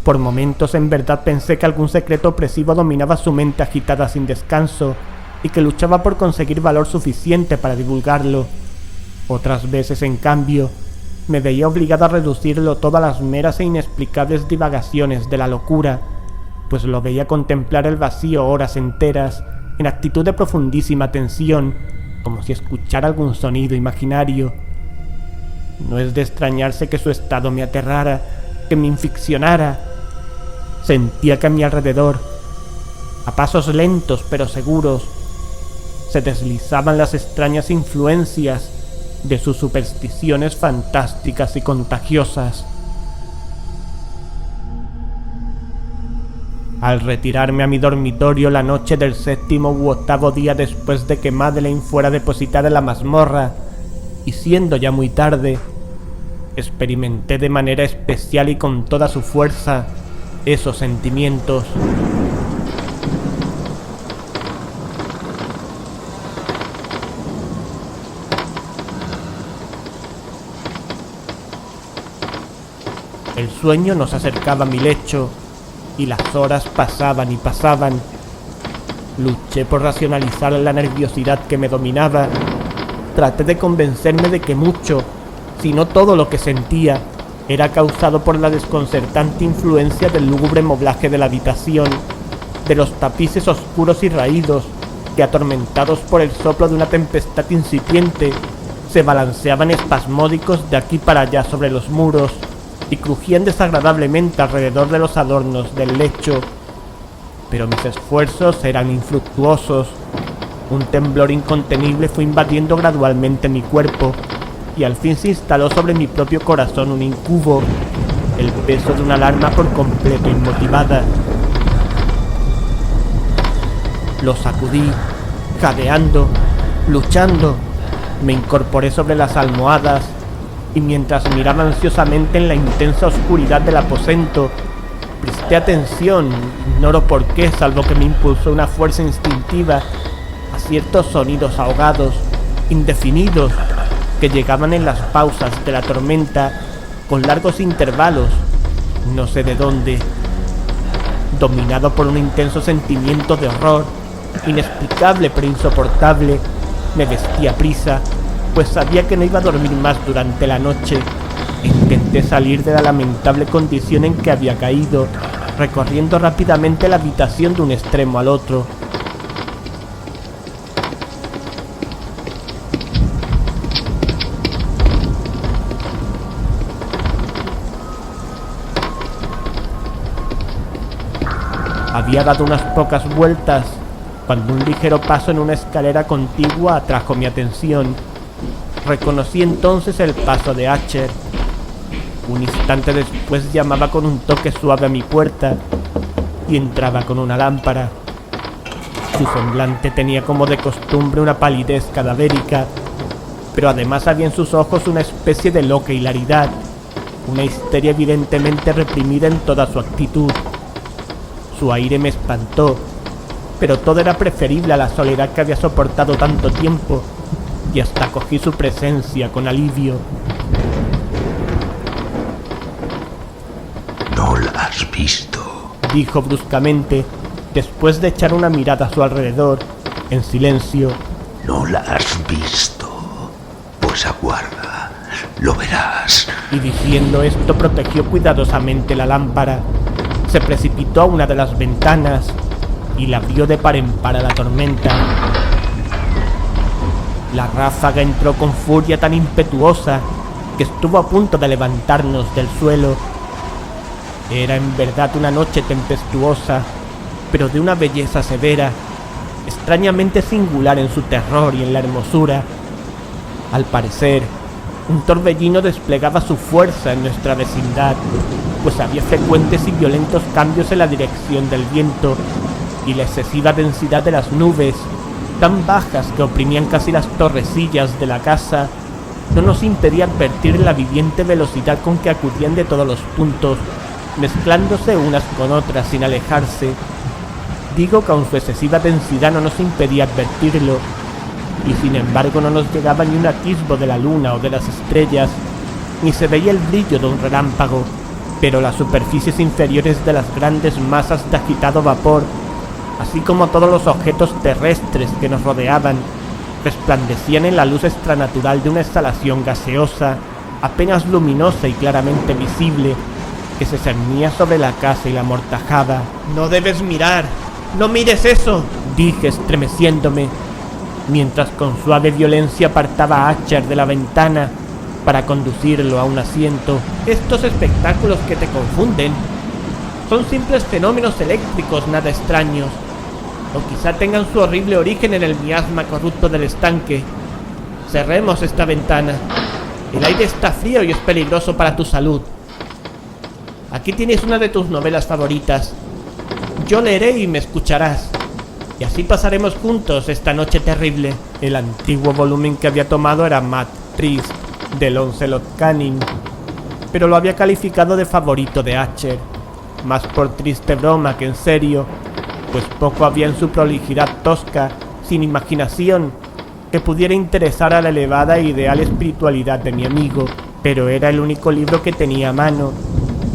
Speaker 1: Por momentos en verdad pensé que algún secreto opresivo dominaba su mente agitada sin descanso y que luchaba por conseguir valor suficiente para divulgarlo. Otras veces, en cambio, me veía obligado a reducirlo todo a las meras e inexplicables divagaciones de la locura, pues lo veía contemplar el vacío horas enteras, en actitud de profundísima tensión, como si escuchara algún sonido imaginario. No es de extrañarse que su estado me aterrara, que me inficcionara. Sentía que a mi alrededor, a pasos lentos pero seguros, se deslizaban las extrañas influencias de sus supersticiones fantásticas y contagiosas. Al retirarme a mi dormitorio la noche del 7º u 8º día después de que Madeleine fuera depositada en la mazmorra, y siendo ya muy tarde, experimenté de manera especial y con toda su fuerza esos sentimientos. El sueño nos acercaba a mi lecho, y las horas pasaban y pasaban. Luché por racionalizar la nerviosidad que me dominaba. Traté de convencerme de que mucho, si no todo lo que sentía, era causado por la desconcertante influencia del lúgubre moblaje de la habitación, de los tapices oscuros y raídos que, atormentados por el soplo de una tempestad incipiente, se balanceaban espasmódicos de aquí para allá sobre los muros y crujían desagradablemente alrededor de los adornos del lecho. Pero mis esfuerzos eran infructuosos. Un temblor incontenible fue invadiendo gradualmente mi cuerpo, y al fin se instaló sobre mi propio corazón un incubo, el peso de una alarma por completo inmotivada. Lo sacudí, jadeando, luchando. Me incorporé sobre las almohadas, y mientras miraba ansiosamente en la intensa oscuridad del aposento, presté atención, ignoro por qué, salvo que me impulsó una fuerza instintiva, a ciertos sonidos ahogados, indefinidos, que llegaban en las pausas de la tormenta, con largos intervalos, no sé de dónde. Dominado por un intenso sentimiento de horror, inexplicable pero insoportable, me vestí a prisa, pues sabía que no iba a dormir más durante la noche. Intenté salir de la lamentable condición en que había caído, recorriendo rápidamente la habitación de un extremo al otro. Había dado unas pocas vueltas cuando un ligero paso en una escalera contigua atrajo mi atención. Reconocí entonces el paso de Archer. Un instante después llamaba con un toque suave a mi puerta y entraba con una lámpara. Su semblante tenía como de costumbre una palidez cadavérica, pero además había en sus ojos una especie de loca hilaridad, una histeria evidentemente reprimida en toda su actitud. Su aire me espantó, pero todo era preferible a la soledad que había soportado tanto tiempo, y hasta acogí su presencia con alivio.
Speaker 2: ¿No la has visto?,
Speaker 1: dijo bruscamente, después de echar una mirada a su alrededor, en silencio.
Speaker 2: ¿No la has visto? Pues aguarda, lo verás.
Speaker 1: Y diciendo esto protegió cuidadosamente la lámpara, se precipitó a una de las ventanas y la abrió de par en par a la tormenta. La ráfaga entró con furia tan impetuosa que estuvo a punto de levantarnos del suelo. Era en verdad una noche tempestuosa, pero de una belleza severa, extrañamente singular en su terror y en la hermosura. Al parecer, un torbellino desplegaba su fuerza en nuestra vecindad, pues había frecuentes y violentos cambios en la dirección del viento, y la excesiva densidad de las nubes, tan bajas que oprimían casi las torrecillas de la casa, no nos impedía advertir la viviente velocidad con que acudían de todos los puntos, mezclándose unas con otras sin alejarse. Digo que aun su excesiva densidad no nos impedía advertirlo, y sin embargo no nos llegaba ni un atisbo de la luna o de las estrellas, ni se veía el brillo de un relámpago, pero las superficies inferiores de las grandes masas de agitado vapor, así como todos los objetos terrestres que nos rodeaban, resplandecían en la luz extranatural de una exhalación gaseosa, apenas luminosa y claramente visible, que se cernía sobre la casa y la amortajaba. «¡No debes mirar! ¡No mires eso!», dije estremeciéndome, mientras con suave violencia apartaba a Archer de la ventana para conducirlo a un asiento. «Estos espectáculos que te confunden son simples fenómenos eléctricos nada extraños, o quizá tengan su horrible origen en el miasma corrupto del estanque. Cerremos esta ventana. El aire está frío y es peligroso para tu salud. Aquí tienes una de tus novelas favoritas. Yo leeré y me escucharás, y así pasaremos juntos esta noche terrible». El antiguo volumen que había tomado era Mad Trist, de Lancelot Canning, pero lo había calificado de favorito de Archer, más por triste broma que en serio, pues poco había en su prolijidad tosca, sin imaginación, que pudiera interesar a la elevada e ideal espiritualidad de mi amigo, pero era el único libro que tenía a mano,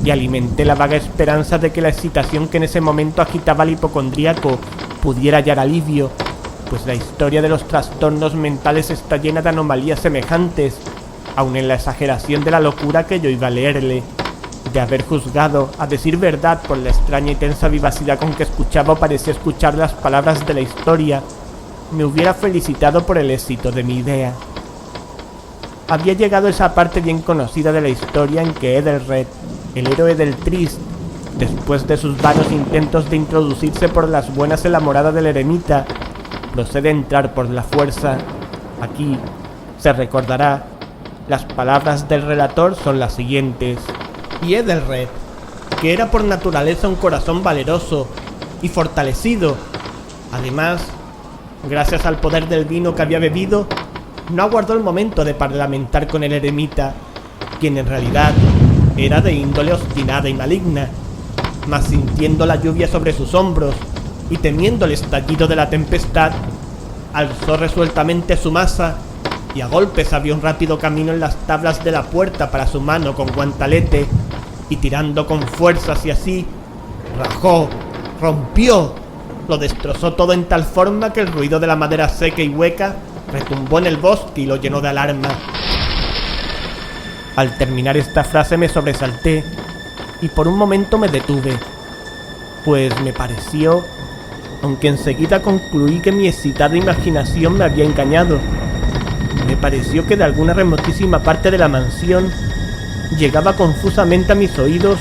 Speaker 1: y alimenté la vaga esperanza de que la excitación que en ese momento agitaba al hipocondríaco pudiera hallar alivio, pues la historia de los trastornos mentales está llena de anomalías semejantes, aun en la exageración de la locura que yo iba a leerle. De haber juzgado, a decir verdad, por la extraña y tensa vivacidad con que escuchaba o parecía escuchar las palabras de la historia, me hubiera felicitado por el éxito de mi idea. Había llegado esa parte bien conocida de la historia en que Ethelred, el héroe del Trist, después de sus vanos intentos de introducirse por las buenas en la morada del eremita, procede a entrar por la fuerza. Aquí, se recordará, las palabras del relator son las siguientes: «Y Ethelred, que era por naturaleza un corazón valeroso y fortalecido, además, gracias al poder del vino que había bebido, no aguardó el momento de parlamentar con el eremita, quien en realidad era de índole obstinada y maligna, mas sintiendo la lluvia sobre sus hombros y temiendo el estallido de la tempestad, alzó resueltamente su masa y a golpes abrió un rápido camino en las tablas de la puerta para su mano con guantalete, y tirando con fuerzas y así, rajó, rompió, lo destrozó todo en tal forma que el ruido de la madera seca y hueca retumbó en el bosque y lo llenó de alarma». Al terminar esta frase me sobresalté y por un momento me detuve, pues me pareció, aunque enseguida concluí que mi excitada imaginación me había engañado, me pareció que de alguna remotísima parte de la mansión llegaba confusamente a mis oídos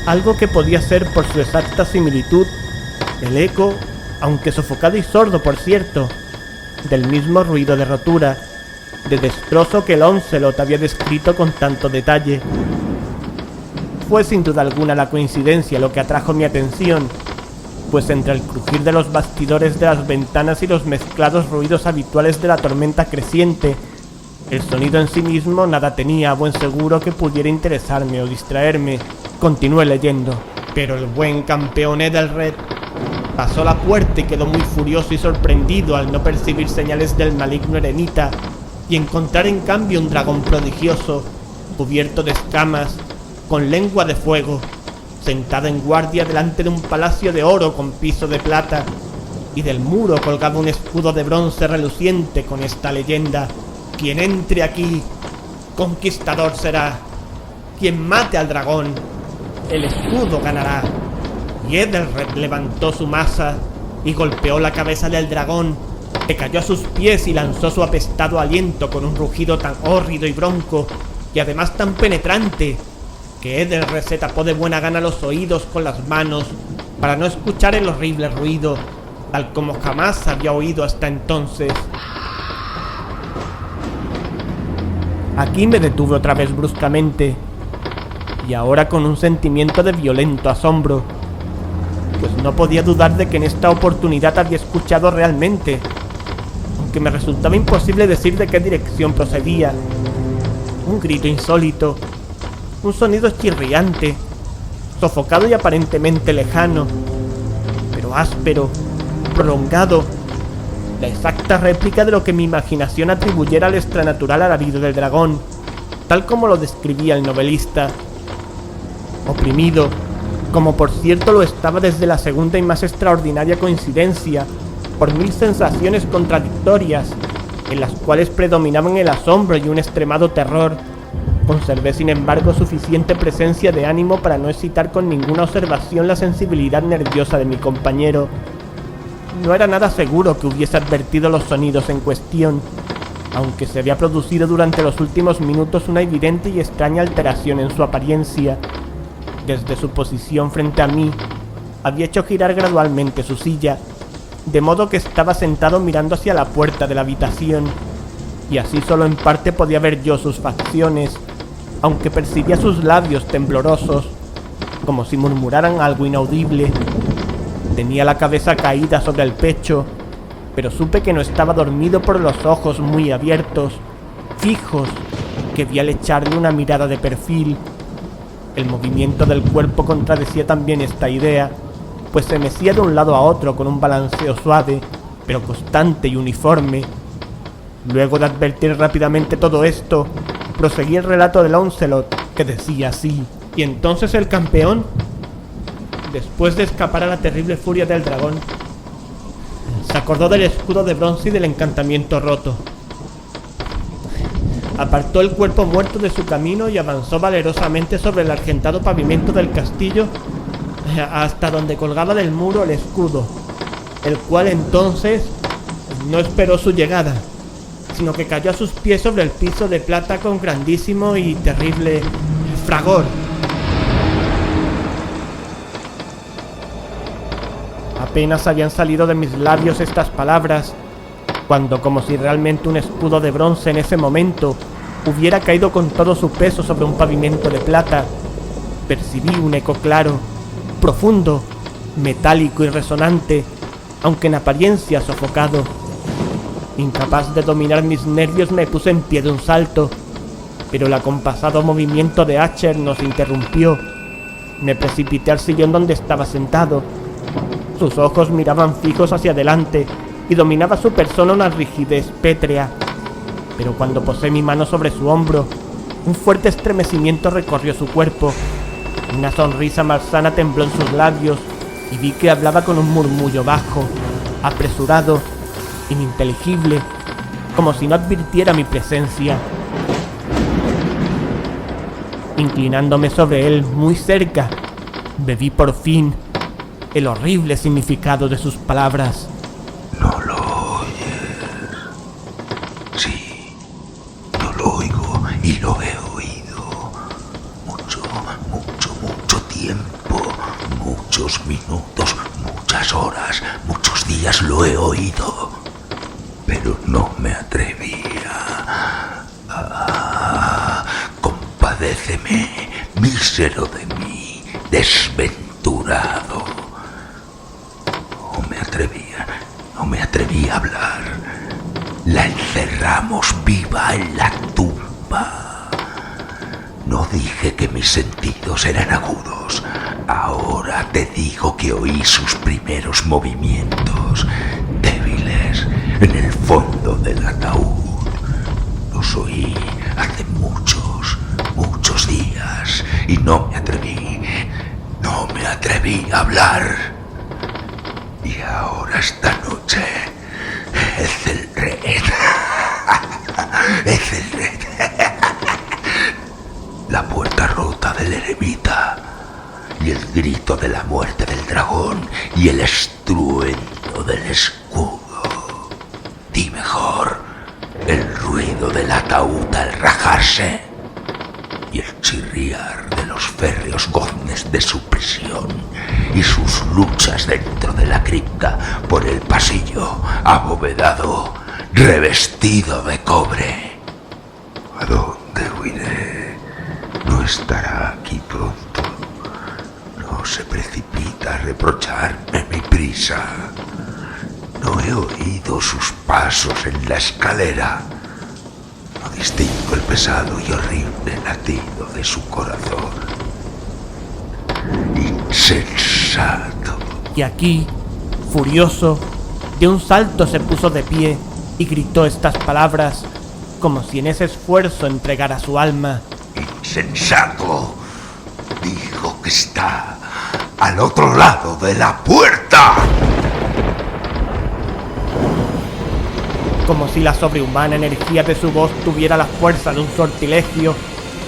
Speaker 1: algo que podía ser, por su exacta similitud, el eco, aunque sofocado y sordo por cierto, del mismo ruido de rotura, de destrozo que Lancelot había descrito con tanto detalle. Fue sin duda alguna la coincidencia lo que atrajo mi atención, pues entre el crujir de los bastidores de las ventanas y los mezclados ruidos habituales de la tormenta creciente, el sonido en sí mismo nada tenía a buen seguro que pudiera interesarme o distraerme. Continué leyendo. «Pero el buen campeón Ethelred pasó la puerta y quedó muy furioso y sorprendido al no percibir señales del maligno eremita y encontrar en cambio un dragón prodigioso, cubierto de escamas, con lengua de fuego, sentado en guardia delante de un palacio de oro con piso de plata, y del muro colgaba un escudo de bronce reluciente con esta leyenda: quien entre aquí, conquistador será. Quien mate al dragón, el escudo ganará». Y Ethelred levantó su masa y golpeó la cabeza del dragón, que cayó a sus pies y lanzó su apestado aliento con un rugido tan hórrido y bronco, y además tan penetrante, que Ethelred se tapó de buena gana los oídos con las manos para no escuchar el horrible ruido, tal como jamás había oído hasta entonces. Aquí me detuve otra vez bruscamente, y ahora con un sentimiento de violento asombro, pues no podía dudar de que en esta oportunidad había escuchado realmente, aunque me resultaba imposible decir de qué dirección procedía. Un grito insólito, un sonido chirriante, sofocado y aparentemente lejano, pero áspero, prolongado, la exacta réplica de lo que mi imaginación atribuyera al extranatural alarido del dragón, tal como lo describía el novelista. Oprimido, como por cierto lo estaba desde la segunda y más extraordinaria coincidencia, por 1000 sensaciones contradictorias, en las cuales predominaban el asombro y un extremado terror, conservé sin embargo suficiente presencia de ánimo para no excitar con ninguna observación la sensibilidad nerviosa de mi compañero. No era nada seguro que hubiese advertido los sonidos en cuestión, aunque se había producido durante los últimos minutos una evidente y extraña alteración en su apariencia. Desde su posición frente a mí, había hecho girar gradualmente su silla, de modo que estaba sentado mirando hacia la puerta de la habitación, y así solo en parte podía ver yo sus facciones, aunque percibía sus labios temblorosos, como si murmuraran algo inaudible. Tenía la cabeza caída sobre el pecho, pero supe que no estaba dormido por los ojos muy abiertos, fijos, que vi al echarle una mirada de perfil. El movimiento del cuerpo contradecía también esta idea, pues se mecía de un lado a otro con un balanceo suave, pero constante y uniforme. Luego de advertir rápidamente todo esto, proseguí el relato de Launcelot, que decía así: y entonces el campeón, después de escapar a la terrible furia del dragón, se acordó del escudo de bronce y del encantamiento roto. Apartó el cuerpo muerto de su camino y avanzó valerosamente sobre el argentado pavimento del castillo hasta donde colgaba del muro el escudo, el cual entonces no esperó su llegada, sino que cayó a sus pies sobre el piso de plata con grandísimo y terrible fragor. Apenas habían salido de mis labios estas palabras, cuando, como si realmente un escudo de bronce en ese momento hubiera caído con todo su peso sobre un pavimento de plata, percibí un eco claro, profundo, metálico y resonante, aunque en apariencia sofocado. Incapaz de dominar mis nervios, me puse en pie de un salto, pero el acompasado movimiento de Asher nos interrumpió. Me precipité al sillón donde estaba sentado. Sus ojos miraban fijos hacia adelante y dominaba su persona una rigidez pétrea. Pero cuando posé mi mano sobre su hombro, un fuerte estremecimiento recorrió su cuerpo. Una sonrisa malsana tembló en sus labios y vi que hablaba con un murmullo bajo, apresurado, ininteligible, como si no advirtiera mi presencia. Inclinándome sobre él muy cerca, bebí por fin el horrible significado de sus palabras.
Speaker 2: No lo oyes. Sí, no lo oigo y lo he oído. Mucho tiempo. Muchos minutos, muchas horas, muchos días lo he oído. Pero no me atrevía. Compadéceme, mísero de mí, desventurado. No me atreví a hablar. La encerramos viva en la tumba. No dije que mis sentidos eran agudos. Ahora te digo que oí sus primeros movimientos, débiles, en el fondo del ataúd. Los oí hace muchos días y no me atreví a hablar. Y ahora esta noche, Ethelred, la puerta rota del eremita, y el grito de la muerte del dragón, y el estruendo del escudo. Di mejor, el ruido del ataúd al rajarse, y el chirriar de los férreos goznes de su prisión y sus luchas dentro de la cripta por el pasillo abovedado, revestido de cobre. ¿A dónde huiré? No estará aquí pronto. No se precipita a reprocharme mi prisa. No he oído sus pasos en la escalera. No distingo el pesado y horrible latido de su corazón. Insensato.
Speaker 1: Y aquí, furioso, de un salto se puso de pie y gritó estas palabras, como si en ese esfuerzo entregara su alma.
Speaker 2: Insensato. Dijo que está al otro lado de la puerta.
Speaker 1: Como si la sobrehumana energía de su voz tuviera la fuerza de un sortilegio,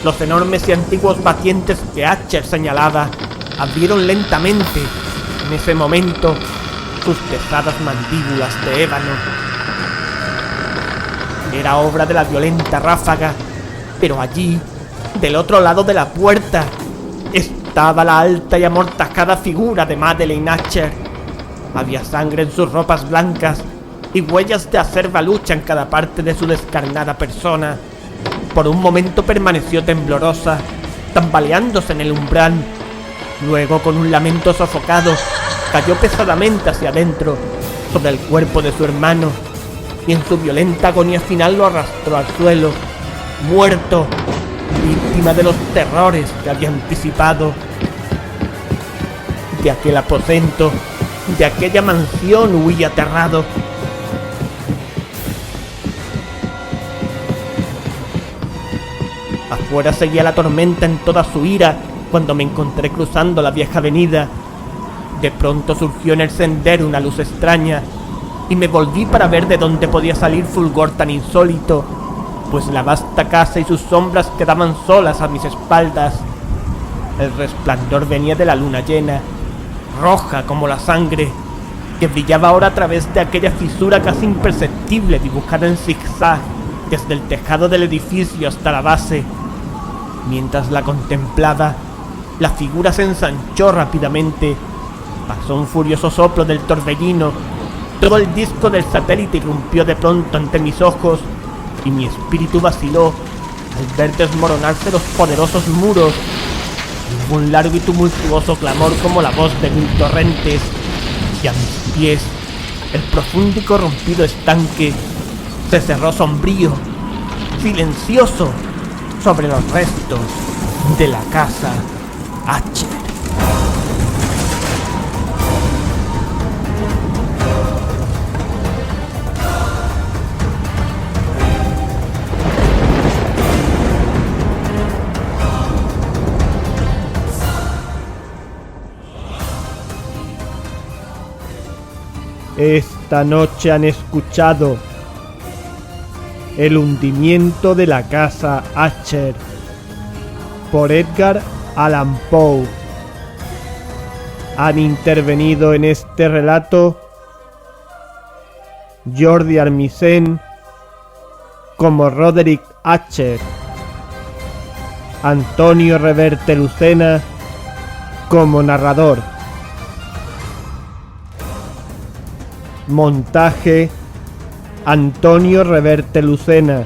Speaker 1: los enormes y antiguos batientes que Acher señalaba abrieron lentamente, en ese momento, sus pesadas mandíbulas de ébano. Era obra de la violenta ráfaga, pero allí, del otro lado de la puerta, estaba la alta y amortajada figura de Madeleine Acher. Había sangre en sus ropas blancas y huellas de acerba lucha en cada parte de su descarnada persona. Por un momento permaneció temblorosa, tambaleándose en el umbral. Luego, con un lamento sofocado, cayó pesadamente hacia adentro, sobre el cuerpo de su hermano, y en su violenta agonía final lo arrastró al suelo, muerto, víctima de los terrores que había anticipado. De aquel aposento, de aquella mansión huí aterrado. Afuera seguía la tormenta en toda su ira cuando me encontré cruzando la vieja avenida. De pronto surgió en el sendero una luz extraña y me volví para ver de dónde podía salir fulgor tan insólito, pues la vasta casa y sus sombras quedaban solas a mis espaldas. El resplandor venía de la luna llena, roja como la sangre, que brillaba ahora a través de aquella fisura casi imperceptible dibujada en zigzag desde el tejado del edificio hasta la base. Mientras la contemplaba, la figura se ensanchó rápidamente. Pasó un furioso soplo del torbellino. Todo el disco del satélite irrumpió de pronto ante mis ojos y mi espíritu vaciló al ver desmoronarse los poderosos muros. Hubo un largo y tumultuoso clamor como la voz de mil torrentes, y a mis pies el profundo y corrompido estanque se cerró sombrío, silencioso, sobre los restos de la casa Acher. Esta noche han escuchado El hundimiento de la casa Acher por Edgar Allan Poe. Han intervenido en este relato Jordi Armisen como Roderick Acher, Antonio Reverte Lucena como narrador. Montaje Antonio Reverte Lucena.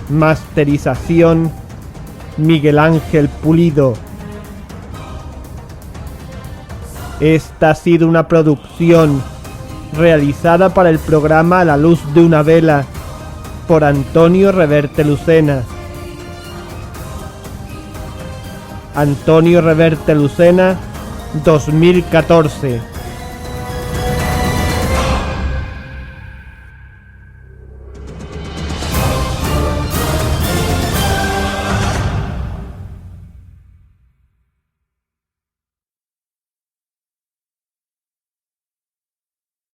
Speaker 1: Masterización Miguel Ángel Pulido. Esta ha sido una producción realizada para el programa A la luz de una vela por Antonio Reverte Lucena. Antonio Reverte Lucena 2014.